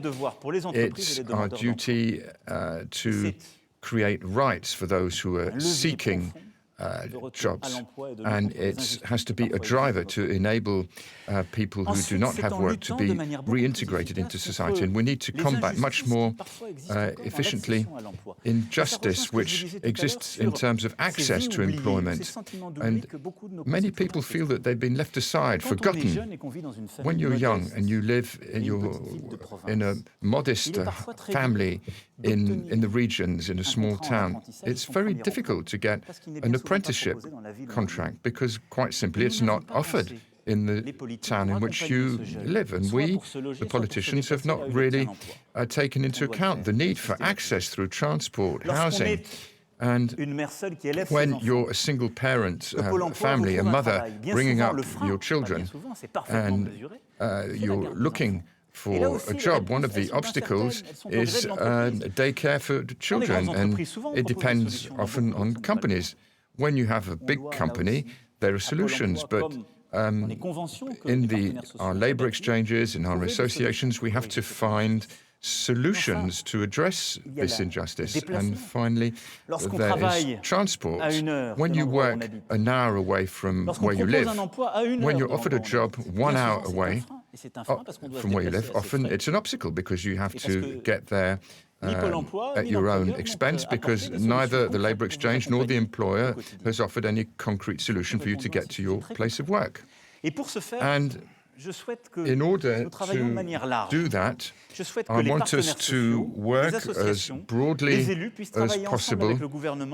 It's our duty to create rights for those who are seeking jobs, and it has to be a driver to enable people who do not have work to be reintegrated into society. And we need to combat much more efficiently injustice which exists in terms of access to employment. And many people feel that they've been left aside, forgotten. When you're young and you live in a modest family in the regions, in a small town, it's very difficult to get an apprenticeship contract because, quite simply, it's not offered in the town in which you live. And we, the politicians, have not really taken into account the need for access through transport, housing. And when you're a single parent family, a mother bringing up your children, and you're looking for a job, one of the obstacles is daycare for children, and it depends often on companies. When you have a big company, there are solutions, but in our labour exchanges, in our associations, we have to find solutions to address this injustice. And finally, there is transport. When you work an hour away from where you live, when you're offered a job 1 hour away from where you live, often it's an obstacle because you have to get there at your own expense, because neither the labour exchange nor the employer has offered any concrete solution for you to get to your place of work. And in order to do that, I want us to work as broadly as possible.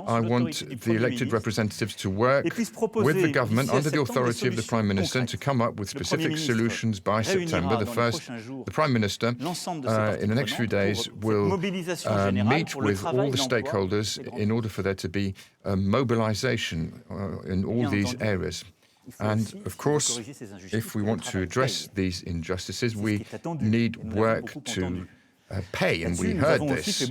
I want the elected representatives to work with the government under the authority of the Prime Minister to come up with specific solutions by September. The Prime Minister, in the next few days, will meet with all the stakeholders in order for there to be a mobilisation in all these areas. And, of course, if we want to address these injustices, we need work to pay, and we heard this.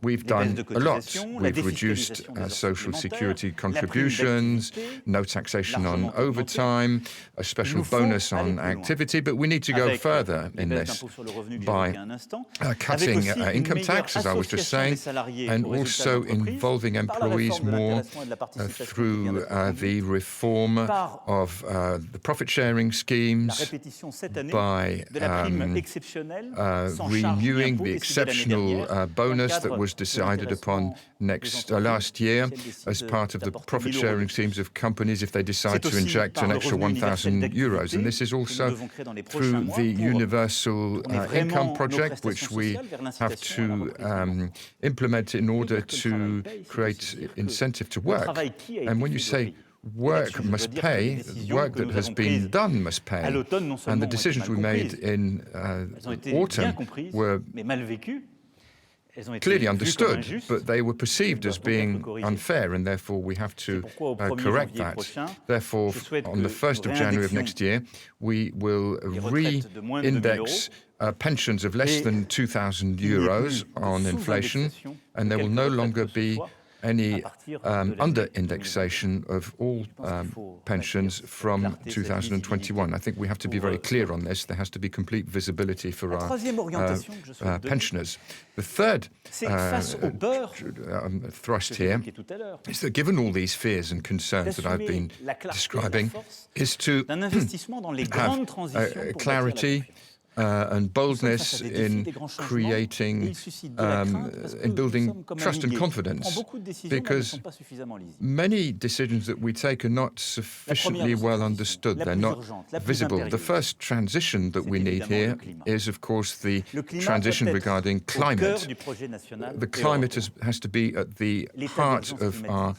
We've done a lot. We've reduced social security contributions, no taxation on overtime, a special bonus on activity, but we need to go further in this by cutting income tax, as I was just saying, and also involving employees more through the reform of the profit-sharing schemes, by renewing the exceptional bonus that was decided upon last year as part of the profit-sharing schemes of companies if they decide to inject an extra €1,000. And this is also through the universal income project, which we have to implement in order to create incentive to work. And when you say work must pay, work that has been done must pay. And the decisions we made in autumn were clearly understood, but they were perceived as being unfair, and therefore we have to correct that. Therefore, on the 1st of January of next year, we will re-index pensions of less than €2,000 on inflation, and there will no longer be any under-indexation of all pensions from 2021. I think we have to be very clear on this. There has to be complete visibility for our pensioners. The third thrust here is that, given all these fears and concerns that I've been describing, is to have clarity and boldness in creating, in building trust and confidence, because many decisions that we take are not sufficiently well understood. They're not visible. The first transition that we need here is, of course, the transition regarding climate. The climate has to be at the heart of our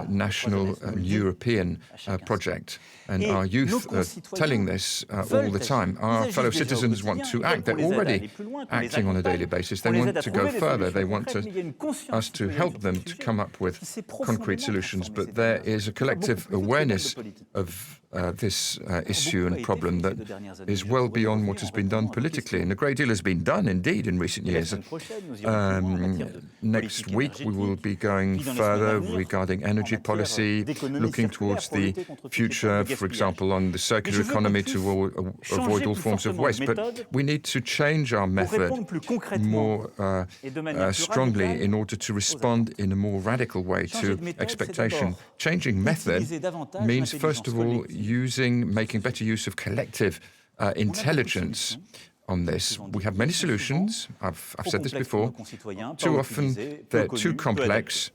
national and European project. And our youth are telling this all the time. Our fellow citizens want to act. They're already acting on a daily basis. They want to go further. They want us to help them to come up with concrete solutions. But there is a collective awareness of this issue and problem that is well beyond what has been done politically. And a great deal has been done, indeed, in recent years. Next week, we will be going further regarding energy policy, looking towards the future, for example, on the circular economy to avoid all forms of waste. But we need to change our method more strongly in order to respond in a more radical way to expectation. Changing method means, first of all, making better use of collective intelligence on this. We have many solutions. I've said this before. Too often they're too complex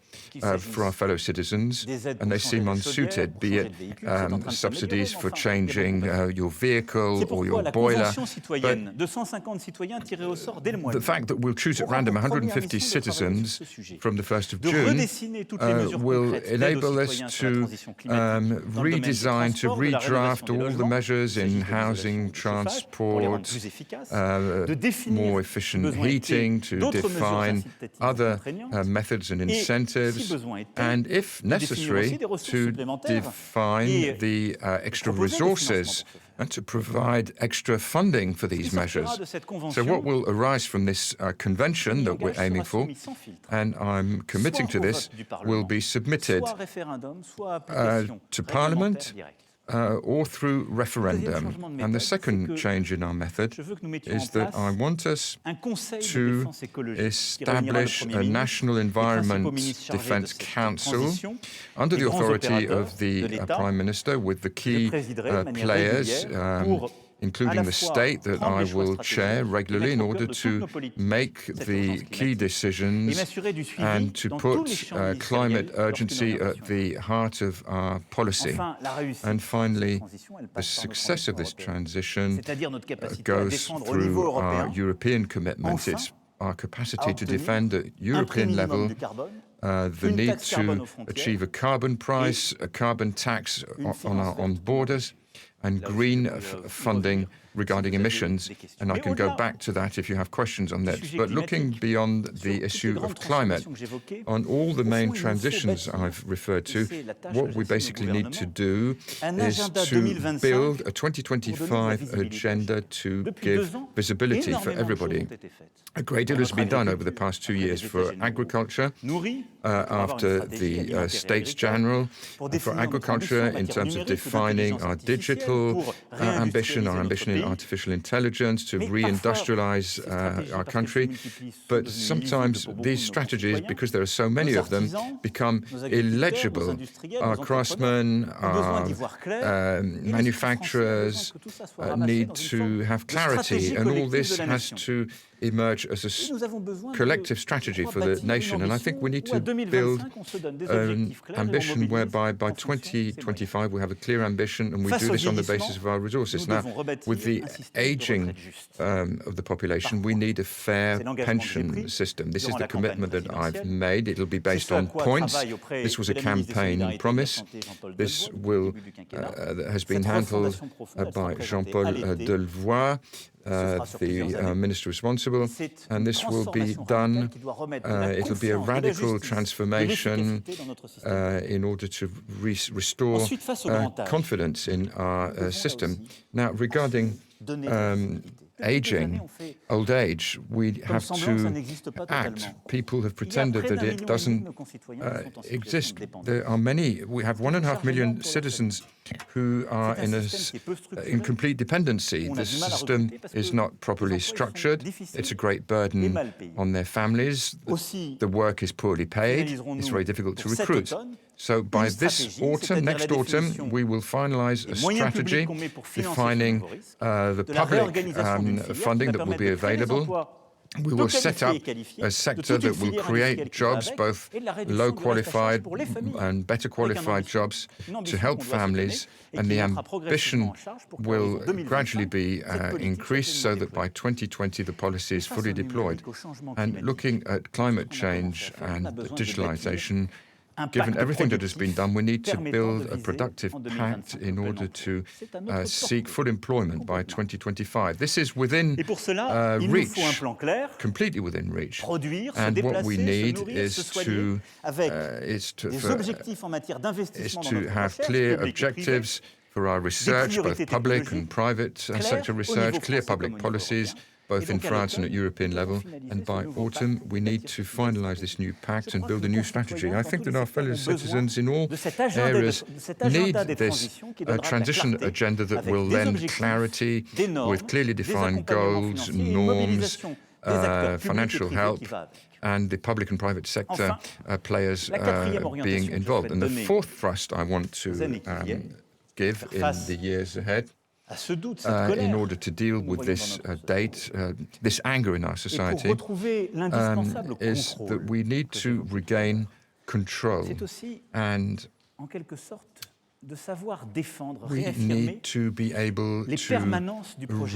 for our fellow citizens, and they seem unsuited, be it subsidies for changing your vehicle or your boiler. But the fact that we'll choose at random 150 citizens from the 1st of June will enable us to redesign, to redraft all the measures in housing, transport, more efficient heating, to define other methods and incentives, and, if necessary, to define the extra resources and to provide extra funding for these measures. So what will arise from this convention that we're aiming for, and I'm committing to this, will be submitted to Parliament or through referendum. And the second change in our method is that I want us to establish a National Environment Defence Council under the authority of the Prime Minister, with the key players, including the state that I will chair regularly, in order to make the key decisions and to put climate urgency at the heart of our policy. And finally, the success of this transition goes through our European commitment. It's our capacity to defend at European level the need to achieve a carbon price, a carbon tax on borders, and green funding regarding emissions, and I can go back to that if you have questions on that. But looking beyond the issue of climate, on all the main transitions I've referred to, what we basically need to do is to build a 2025 agenda to give visibility for everybody. A great deal has been done over the past 2 years for agriculture, after the States General, for agriculture in terms of defining our digital ambition, our ambition in artificial intelligence, to re-industrialize our country. But sometimes these strategies, because there are so many of them, become illegible. Our craftsmen, our manufacturers need to have clarity, and all this has to emerge as a collective strategy for the nation. And I think we need to build an ambition whereby by 2025 we have a clear ambition, and we do this on the basis of our resources. Now, with the aging of the population, we need a fair pension system. This is the commitment that I've made. It'll be based on points. This was a campaign promise. This has been handled by Jean-Paul Delevoye, the minister responsible, and this will be done. It'll be a radical transformation in order to restore confidence in our system. Now, regarding aging, old age, we have to act. People have pretended that it doesn't exist. There are many. We have 1.5 million citizens who are in complete dependency. The system is not properly structured. It's a great burden on their families. The work is poorly paid. It's very difficult to recruit. So by this autumn, next autumn, we will finalize a strategy defining the public funding that will be available. We will set up a sector that will create jobs, both low-qualified and better-qualified jobs, to help families, and the ambition will gradually be increased so that by 2020 the policy is fully deployed. And looking at climate change and digitalization, given everything that has been done, we need to build a productive pact in order to seek full employment by 2025. This is within reach, completely within reach. And what we need is to have clear objectives for our research, both public and private sector research, clear public policies, both in France and at European level, and by autumn we need to finalise this new pact and build a new strategy. I think that our fellow citizens in all areas need this transition agenda that will lend clarity with clearly defined goals, norms, financial help, and the public and private sector players being involved. And the fourth thrust I want to give in the years ahead, in order to deal with this this anger in our society, is that we need to regain control, and we need to be able to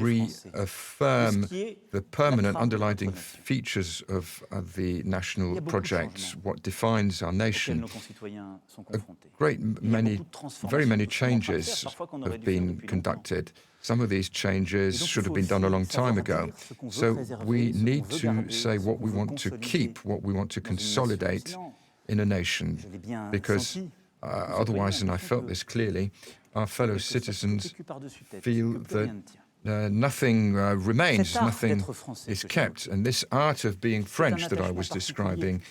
reaffirm the permanent underlying features of the national project, what defines our nation. Very many changes have been conducted. Some of these changes should have been done a long time ago. So we need to say what we want to keep, what we want to consolidate in a nation, because otherwise, and I felt this clearly, our fellow citizens feel that nothing remains, nothing is kept. And this art of being French that I was describing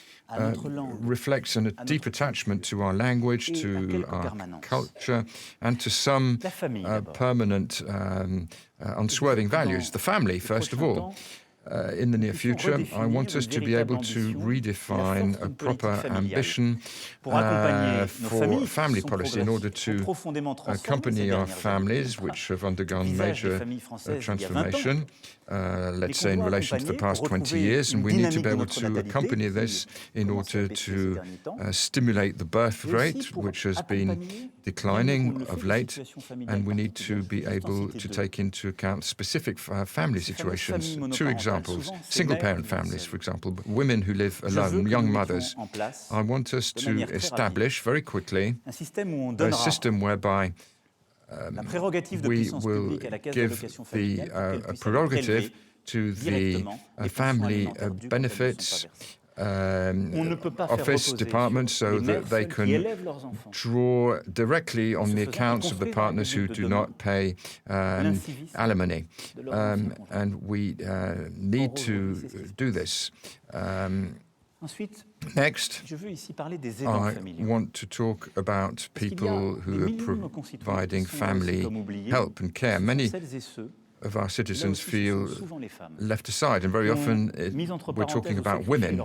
reflects a deep attachment to our language, to our culture, and to some permanent, unswerving values. The family, first of all. In the near future, I want us to be able to redefine a proper ambition for family policy in order to accompany our families, which have undergone major transformation, let's say in relation to the past 20 years, and we need to be able to accompany this in order to stimulate the birth rate, which has been declining of late, and we need to be able to take into account specific family situations. Two examples, single-parent families, for example, women who live alone, young mothers. I want us to establish very quickly a system whereby we will give the prerogative to the family benefits office departments so that they can draw directly on the accounts of the partners who do not pay alimony. And we need to do this. Next, I want to talk about people who are providing family help and care. Many of our citizens feel left aside, and very often we're talking about women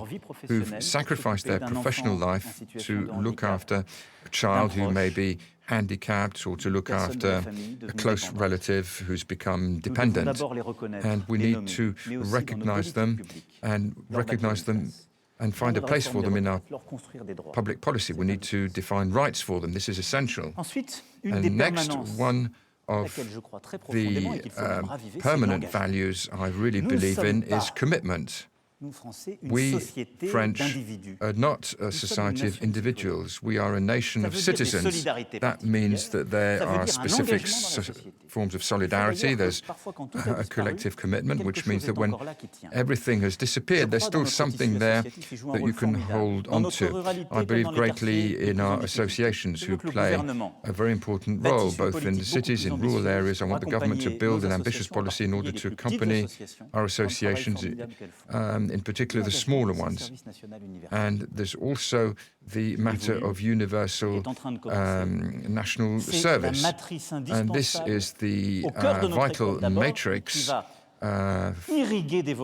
who've sacrificed their professional life to look after a child who may be handicapped or to look after a close relative who's become dependent. And we need to recognize them and find a place for them in our public policy. We need to define rights for them. This is essential. And next, one of the permanent values I really believe in is commitment. We, French, are not a society of individuals. We are a nation of citizens. That means that there are specific forms of solidarity. There's a collective commitment, which means that when everything has disappeared, there's still something there that you can hold on to. I believe greatly in our associations who play a very important role, both in the cities, in rural areas. I want the government to build an ambitious policy in order to accompany our associations, in particular the smaller ones. And there's also the matter of universal national service. And this is the vital matrix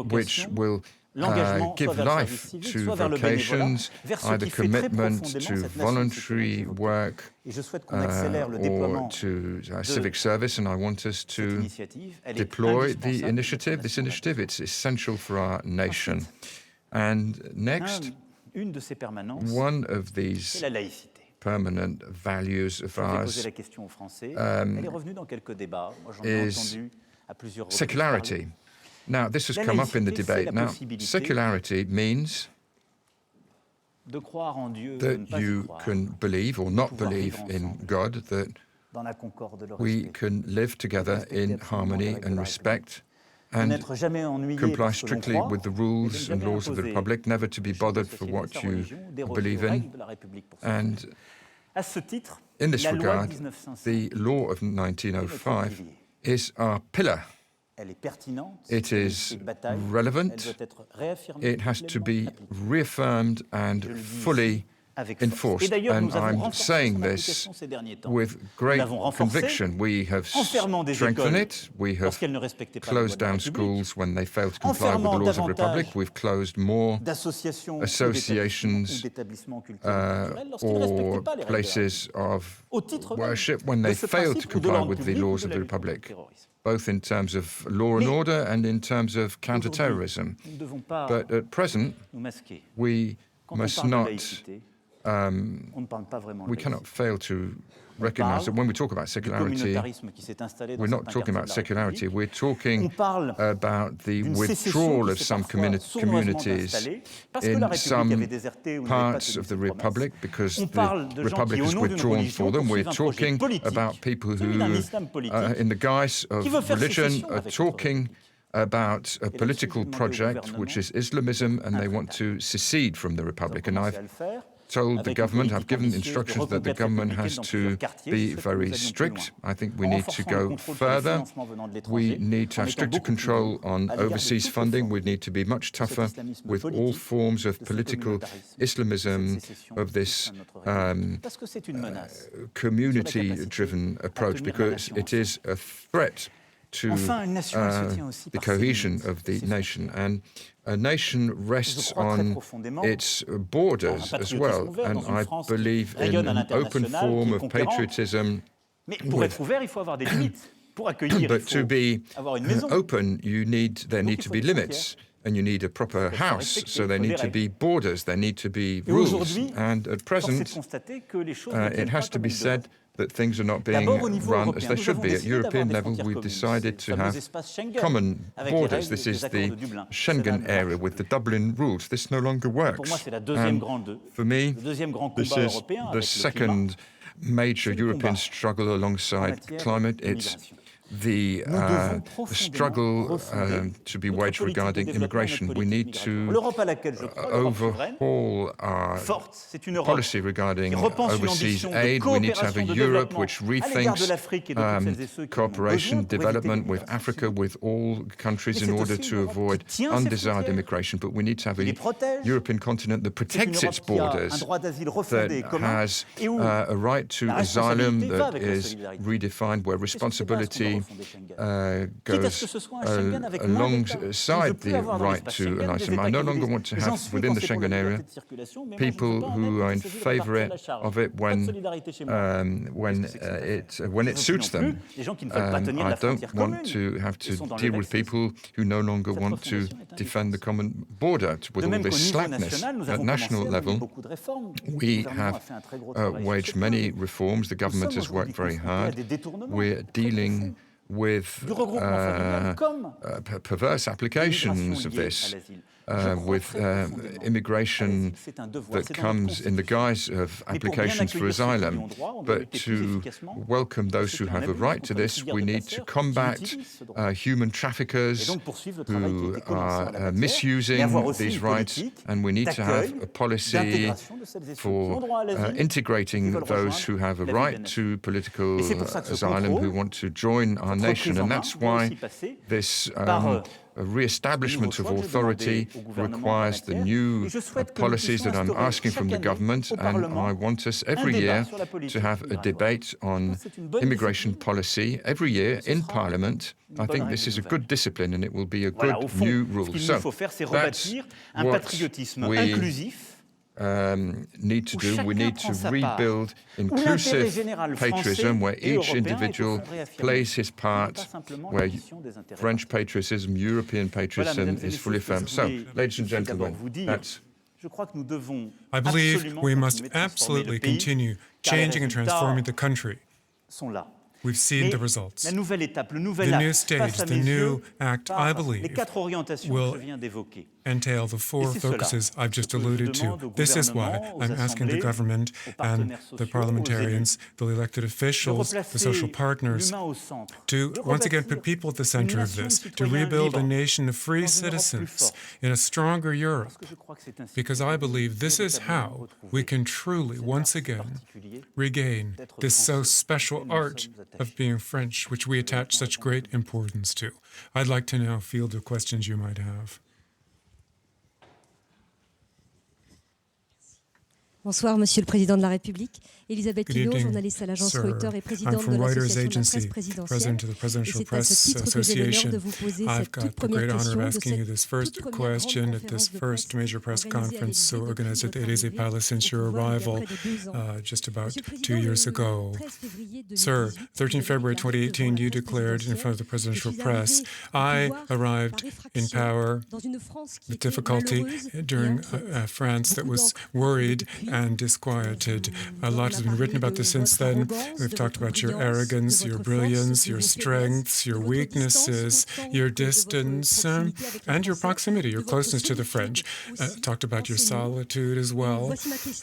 which will give life to vocations, either commitment to voluntary work or to civic service, and I want us to deploy this initiative. It's essential for our nation. And next, one of these permanent values of ours is secularity. Now, this has come up in the debate. Now, secularity means that you can believe or not believe in God, that we can live together in harmony and respect and comply strictly with the rules and laws of the Republic, never to be bothered for what you believe in. And in this regard, the law of 1905 is our pillar. It is relevant, it has to be reaffirmed and fully enforced. And I'm saying this with great conviction. We have strengthened it, we have closed down schools when they failed to comply with the laws of the Republic, we've closed more associations or places of worship when they failed to comply with the laws of the Republic, both in terms of law and order and in terms of counter-terrorism. But at present, we must not, we cannot fail to recognize that when we talk about secularity, we're not talking about secularity, we're talking about the withdrawal of some communities in some parts of the Republic because the Republic has withdrawn for them. We're talking about people who, in the guise of religion, are talking about a political project which is Islamism, and they want to secede from the Republic. And I've told the government, I've given instructions that the government has to be very strict. I think we need to go further. We need to have stricter control on overseas funding. We need to be much tougher with all forms of political Islamism, of this community-driven approach, because it is a threat to the cohesion of the nation. And a nation rests on its borders as well. And I believe in an open form of patriotism. But to be open, there need to be limits. And you need a proper house, so there need to be borders, there need to be rules. And at present, it has to be said that things are not being run as they should be. At European level, we've decided to have common borders. This is the Schengen area with the Dublin rules. This no longer works. And for me, this is the second major European struggle alongside climate. It's the struggle to be waged regarding immigration. We need to overhaul our policy regarding overseas aid. We need to have a Europe which rethinks cooperation, development with Africa, with all countries in order to avoid undesired immigration. But we need to have a European continent that protects its borders, that has a right to asylum that is redefined, where responsibility goes alongside the right to an asylum. I no longer want to have within the Schengen area people who are in favour of it when it suits them. I don't want to have to deal with people who no longer want to defend the common border with all this slackness. At national level, we have waged many reforms. The government has worked very hard. We're dealing with perverse applications of this, with immigration that comes in the guise of applications for asylum. But to welcome those who have a right to this, we need to combat human traffickers who are misusing these rights, and we need to have a policy for integrating those who have a right to political asylum, who want to join our nation. And that's why this re-establishment of authority requires the new policies that I'm asking from the government, and I want us every year to have a debate on immigration policy every year in Parliament. I think this is a good discipline and it will be a good new rule. So that's what we need to do. We need to rebuild inclusive patriotism where each individual plays his part, where French patriotism, European patriotism is fully affirmed. So, ladies and gentlemen, that's... I believe we must absolutely continue changing and transforming the country. We've seen the results. The new stage, the new act, I believe, will entail the four focuses I've just alluded to. This is why I'm asking the government and the parliamentarians, the elected officials, the social partners, to once again put people at the center of this, to rebuild a nation of free citizens in a stronger Europe, because I believe this is how we can truly, once again, regain this so special art of being French, which we attach such great importance to. I'd like to now field the questions you might have. Bonsoir, Monsieur le Président de la République. Elisabeth Hinault, journaliste à l'agence Reuters et présidente de l'Association de la presse présidentielle. Et c'est à ce titre que j'ai l'honneur de vous poser cette toute première question de cette toute première grande conférence de presse major press conference organized at the Élysée Palace since your arrival just about 2 years ago. Sir, 13 February 2018, you declared in front of the presidential press, I arrived in power with difficulty during France that was worried and disquieted. A lot has been written about this since then. We've talked about your arrogance, your brilliance, your strengths, your weaknesses, your distance, and your proximity, your closeness to the French. Talked about your solitude as well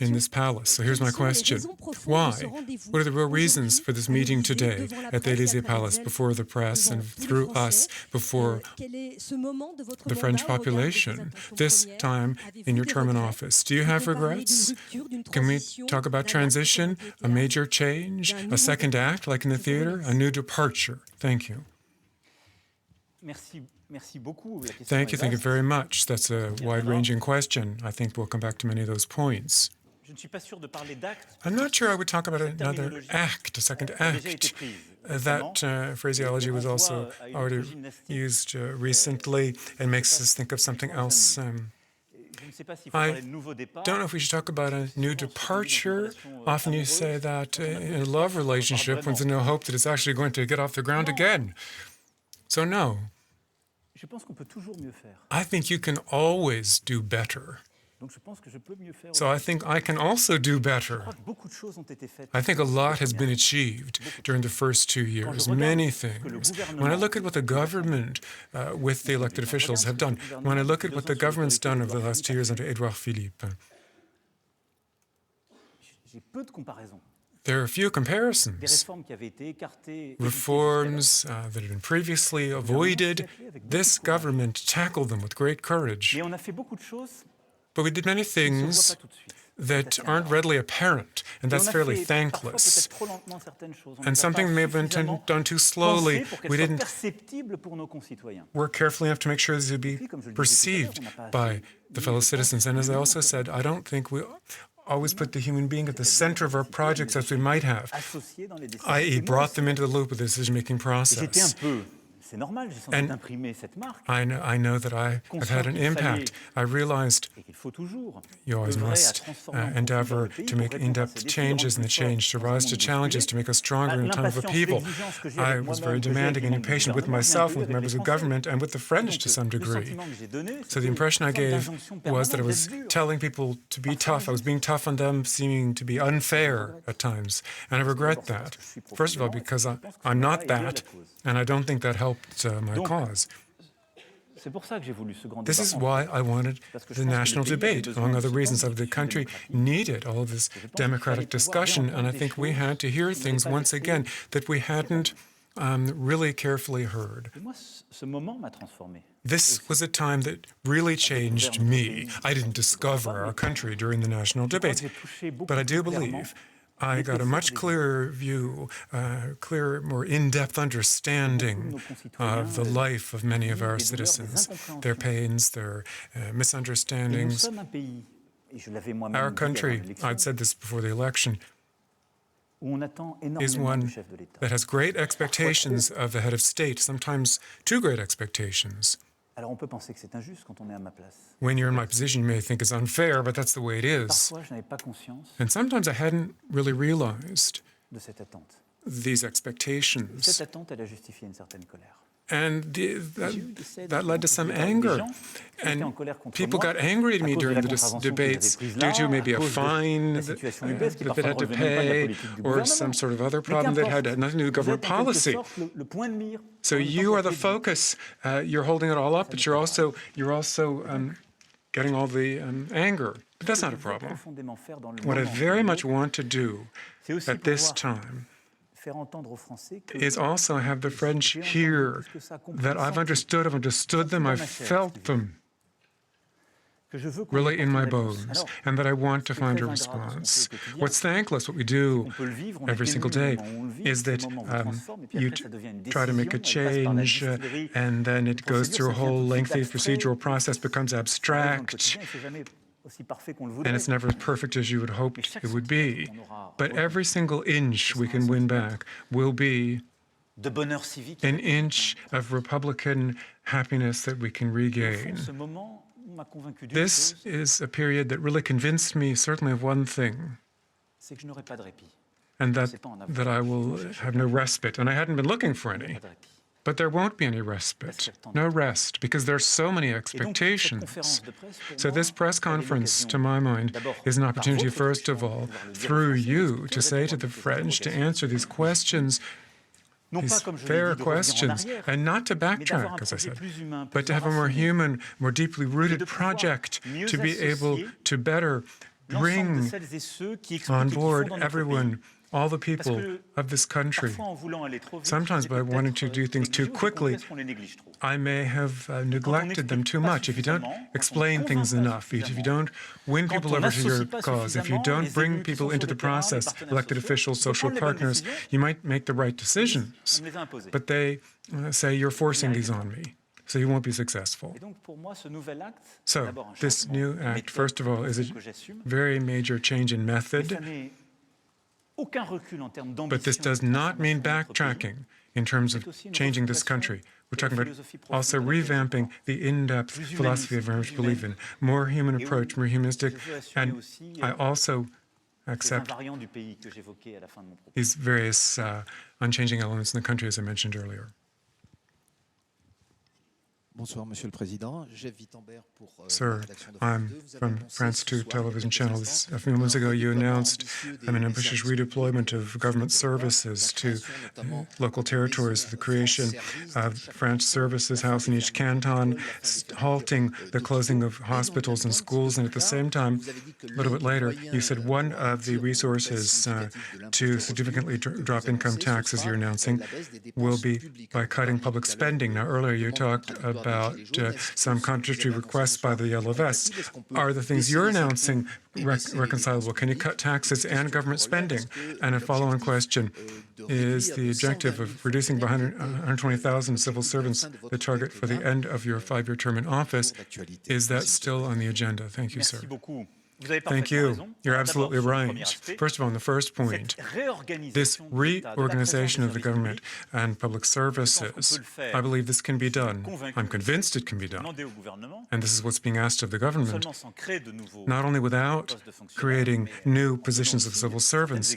in this palace. So here's my question. Why? What are the real reasons for this meeting today at the Élysée Palace before the press and through us, before the French population, this time in your term in office? Do you have regrets? Can we talk about transition, a major change, a second act like in the theater, a new departure? Thank you. Thank you very much. That's a wide-ranging question. I think we'll come back to many of those points. I'm not sure I would talk about another act, a second act. That phraseology was also already used recently and makes us think of something else. I don't know if we should talk about a new departure. Often you say that in a love relationship, when there's no hope that it's actually going to get off the ground again. So no. I think you can always do better. So I think I can also do better. I think a lot has been achieved during the first 2 years, many things. When I look at what the government with the elected officials have done, when I look at what the government's done over the last 2 years under Edouard Philippe, there are a few comparisons. Reforms that had been previously avoided, this government tackled them with great courage. But we did many things that aren't readily apparent, and that's fairly thankless. And something may have been done too slowly. We didn't work carefully enough to make sure this would be perceived by the fellow citizens. And as I also said, I don't think we always put the human being at the center of our projects as we might have, i.e. brought them into the loop of the decision-making process. And I know that I have had an impact. I realized you always must endeavor to make in-depth changes, and the change to rise to challenges to make us stronger in a time of upheaval. I was very demanding and impatient with myself, with members of government, and with the French to some degree. So the impression I gave was that I was telling people to be tough. I was being tough on them, seeming to be unfair at times. And I regret that. First of all, because I'm not that, and I don't think that helped my cause. This is why I wanted the national debate. Among other reasons, the country needed all of this democratic discussion, and I think we had to hear things once again that we hadn't really carefully heard. This was a time that really changed me. I didn't discover our country during the national debates, but I do believe I got a much clearer view, clearer, more in-depth understanding of the life of many of our citizens, their pains, their misunderstandings. Our country, I'd said this before the election, is one that has great expectations of the head of state, sometimes too great expectations. When you're in my position, you may think it's unfair, but that's the way it is. And sometimes I hadn't really realized these expectations. And that led to some anger. And people got angry at me during the debates due to maybe a fine that they had to pay or some sort of other problem that had nothing to do with government policy. So you are the focus. You're holding it all up, but you're also getting all the anger. But that's not a problem. What I very much want to do at this time is also have the French hear that I've understood them, I've felt them really in my bones, and that I want to find a response. What's thankless, what we do every single day, is that you try to make a change, and then it goes through a whole lengthy procedural process, becomes abstract, and it's never as perfect as you would hope it would be. But every single inch we can win back will be an inch of Republican happiness that we can regain. This is a period that really convinced me, certainly, of one thing, and that I will have no respite. And I hadn't been looking for any. But there won't be any respite, no rest, because there are so many expectations. So this press conference, to my mind, is an opportunity, first of all, through you, to say to the French, to answer these questions, these fair questions, and not to backtrack, as I said, but to have a more human, more deeply rooted project, to be able to better bring on board everyone all the people of this country. Sometimes by wanting to do things too quickly, I may have neglected them too much. If you don't explain things enough, if you don't win people over to your cause, if you don't bring people into the process, elected officials, social partners, you might make the right decisions, but they say you're forcing these on me. So you won't be successful. So this new act, first of all, is a very major change in method, but this does not mean backtracking in terms of changing this country. We're talking about also revamping the in-depth philosophy of which we believe in, more human approach, more humanistic, and I also accept these various unchanging elements in the country, as I mentioned earlier. Sir, I'm from France 2 television channels. A few months ago, you announced an ambitious redeployment of government services to local territories, the creation of France Services House in each canton, halting the closing of hospitals and schools, and at the same time, a little bit later, you said one of the resources to significantly drop income taxes you're announcing will be by cutting public spending. Now, earlier you talked about some contradictory requests by the Yellow Vests. Are the things you're announcing reconcilable? Can you cut taxes and government spending? And a follow-on question, is the objective of reducing by 120,000 civil servants the target for the end of your 5-year term in office? Is that still on the agenda? Thank you, sir. Thank you. You're absolutely right. First of all, on the first point, this reorganization of the government and public services, I believe this can be done. I'm convinced it can be done. And this is what's being asked of the government, not only without creating new positions of civil servants,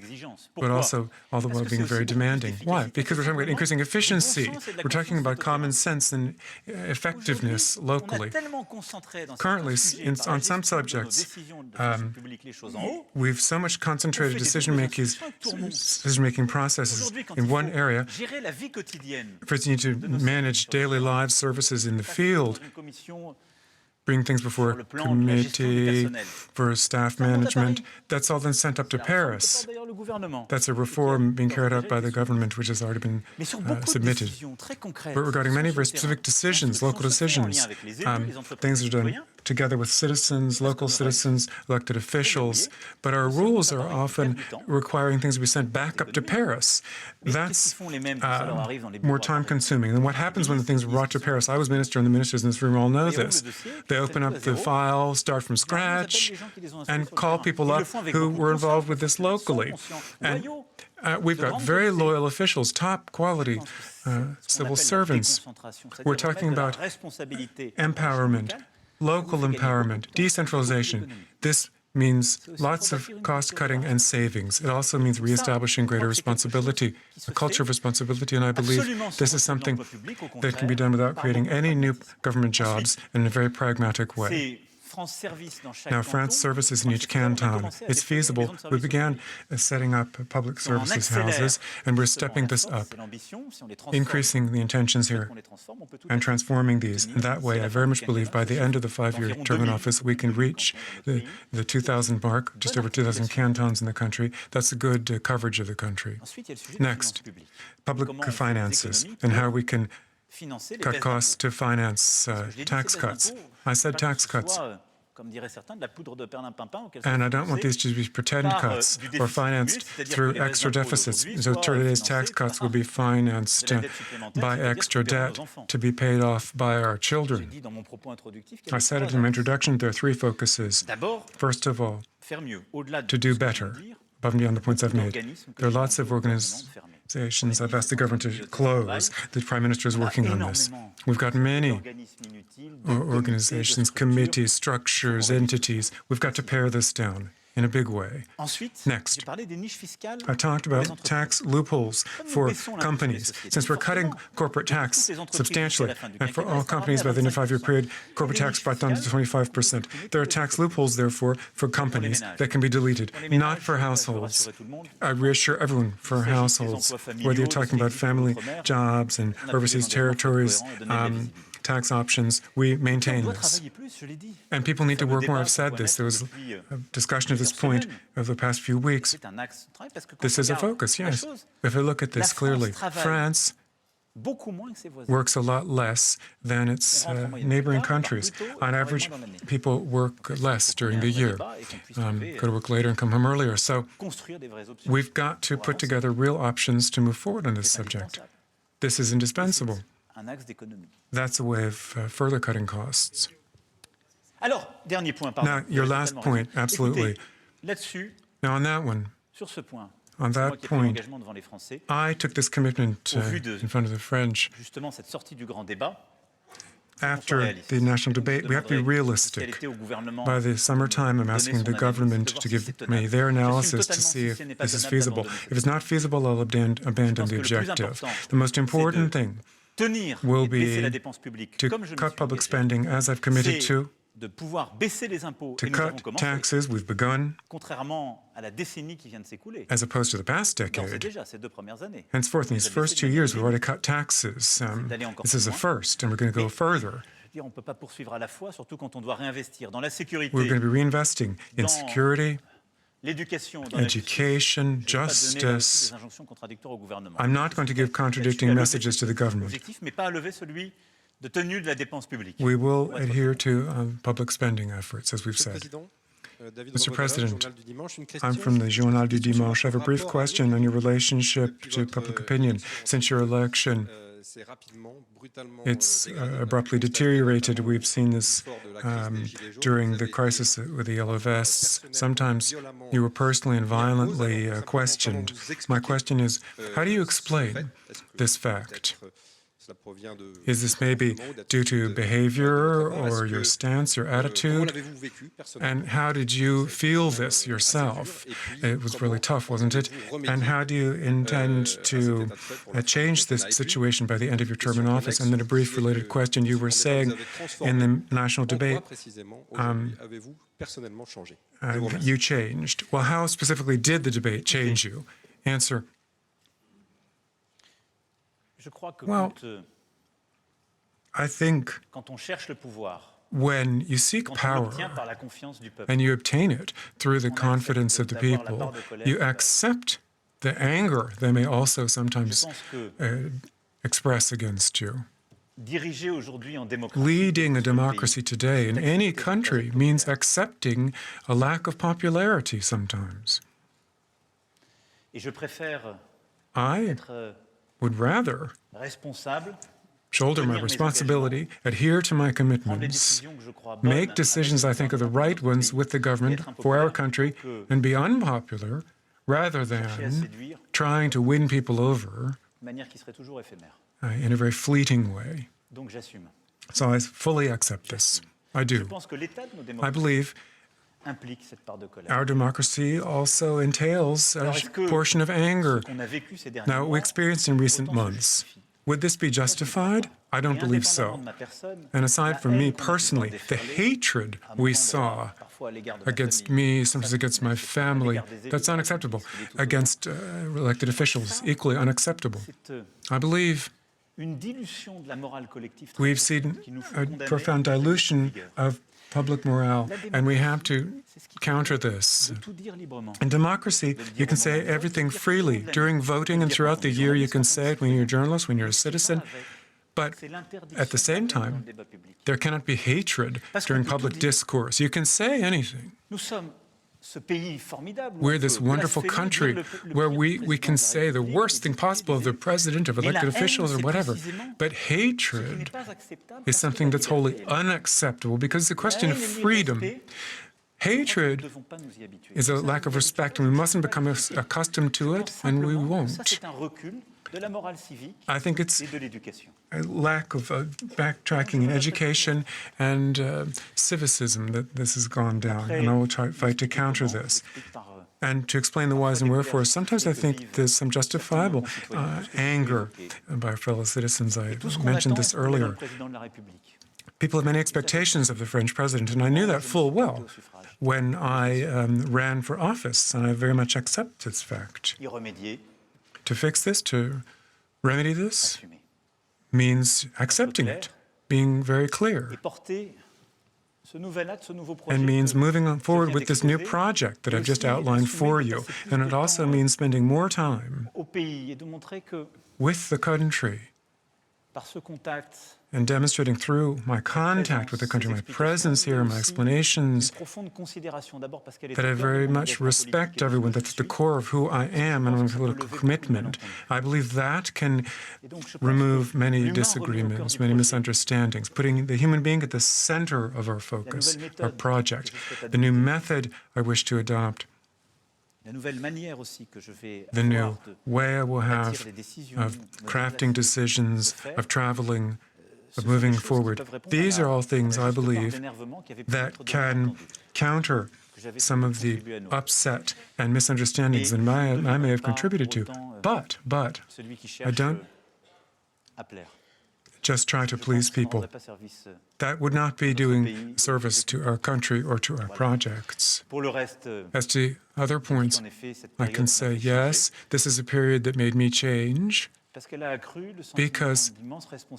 but also all the while being very demanding. Why? Because we're talking about increasing efficiency. We're talking about common sense and effectiveness locally. Currently, on some subjects, we've so much concentrated decision-making processes in one area. First, you need to manage daily lives, services in the field, bring things before a committee, for staff management. That's all then sent up to Paris. That's a reform being carried out by the government, which has already been submitted. But regarding many very specific decisions, local decisions, things are done together with citizens, local citizens, elected officials, but our rules are often requiring things to be sent back up to Paris. That's more time-consuming. And what happens when the things are brought to Paris? I was minister, and the ministers in this room all know this. They open up the file, start from scratch, and call people up who were involved with this locally. And we've got very loyal officials, top-quality civil servants. We're talking about empowerment, local empowerment, decentralization. This means lots of cost-cutting and savings. It also means reestablishing greater responsibility, a culture of responsibility, and I believe this is something that can be done without creating any new government jobs in a very pragmatic way. Now, France Services in each canton, it's feasible. We began setting up public services houses, and we're stepping this up, increasing the intentions here and transforming these. And that way, I very much believe by the end of the 5-year term in office, we can reach the 2,000 mark, just over 2,000 cantons in the country. That's a good coverage of the country. Next, public finances and how we can cut costs to finance tax cuts. I said tax cuts. And I don't want these to be pretend cuts or financed through extra deficits. So today's tax cuts will be financed by extra debt to be paid off by our children. I said it in my introduction, there are 3 focuses. First of all, to do better, above and beyond the points I've made. There are lots of organizations I've asked the government to close. The Prime Minister is working on this. We've got many organizations, committees, structures, entities. We've got to pare this down in a big way. Next, I talked about tax loopholes for companies. Since we're cutting corporate tax substantially, and for all companies by the end of the 5-year period, corporate tax brought down to 25%. There are tax loopholes, therefore, for companies that can be deleted, not for households. I reassure everyone, for households, whether you're talking about family jobs and overseas territories, tax options, we maintain this. And people need to work more. I've said this. There was a discussion of this point over the past few weeks. This is a focus, yes. If we look at this clearly, France works a lot less than its neighboring countries. On average, people work less during the year, go to work later and come home earlier. So we've got to put together real options to move forward on this subject. This is indispensable. That's a way of further cutting costs. Now, your last point, absolutely. Now, on that one, on that point, I took this commitment in front of the French. After the national debate, we have to be realistic. By the summertime, I'm asking the government to give me their analysis to see if this is feasible. If it's not feasible, I'll abandon the objective. The most important thing will be to cut public spending, as I've committed to cut taxes. We've begun, as opposed to the past decade. Henceforth, in these first 2 years, we've already cut taxes. This is a first, and we're going to go further. We're going to be reinvesting in security, education, justice. I'm not going to give contradicting messages to the government. We will adhere to public spending efforts, as we've said. Mr. President, I'm from the Journal du Dimanche. I have a brief question on your relationship to public opinion. Since your election, it's abruptly deteriorated. We've seen this during the crisis with the Yellow Vests. Sometimes you were personally and violently questioned. My question is, how do you explain this fact? Is this maybe due to behavior or your stance, your attitude? And how did you feel this yourself? It was really tough, wasn't it? And how do you intend to change this situation by the end of your term in office? And then a brief related question. You were saying in the national debate, you changed. Well, how specifically did the debate change you? Answer. Well, I think when you seek power and you obtain it through the confidence of the people, you accept the anger they may also sometimes express against you. Leading a democracy today in any country means accepting a lack of popularity sometimes. I would rather shoulder my responsibility, adhere to my commitments, make decisions I think are the right ones with the government for our country, and be unpopular, rather than trying to win people over in a very fleeting way. So I fully accept this. I do. I believe our democracy also entails a portion of anger. Now, what we experienced in recent months, would this be justified? I don't believe so. And aside from me personally, the hatred we saw against me, sometimes against my family, that's unacceptable. Against elected officials, equally unacceptable. I believe we've seen a profound dilution of public morale, and we have to counter this. In democracy, you can say everything freely. During voting and throughout the year, you can say it when you're a journalist, when you're a citizen. But at the same time, there cannot be hatred during public discourse. You can say anything. We're this wonderful country where we can say the worst thing possible of the president, of elected officials, or whatever. But hatred is something that's wholly unacceptable because it's a question of freedom. Hatred is a lack of respect, and we mustn't become accustomed to it, and we won't. I think it's a lack of backtracking in education and civicism that this has gone down, and I will fight to counter this. And to explain the whys and wherefores, sometimes I think there's some justifiable anger by our fellow citizens. I mentioned this earlier. People have many expectations of the French president, and I knew that full well when I ran for office, and I very much accept this fact. To fix this, to remedy this, means accepting it, being very clear and means moving forward with this new project that I've just outlined for you. And it also means spending more time with the country and demonstrating through my contact with the country, my presence here, my explanations, that I very much respect everyone. That's the core of who I am and my political commitment. I believe that can remove many disagreements, many misunderstandings, putting the human being at the center of our focus, our project. The new method I wish to adopt, the new way I will have of crafting decisions, of traveling, of moving forward. These are all things, I believe, that can counter some of the upset and misunderstandings that I may have contributed to. But I don't just try to please people. That would not be doing service to our country or to our projects. As to other points, I can say, yes, this is a period that made me change, because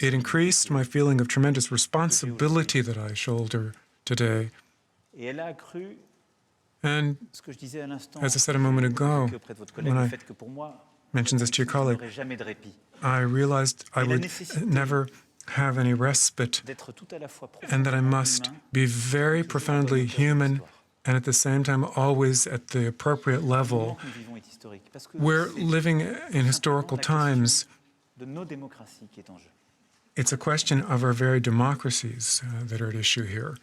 it increased my feeling of tremendous responsibility that I shoulder today. And as I said a moment ago, when I mentioned this to your colleague, I realized I would never have any respite, and that I must be very profoundly human and at the same time always at the appropriate level. We're living in historical times. It's a question of our very democracies that are at issue here.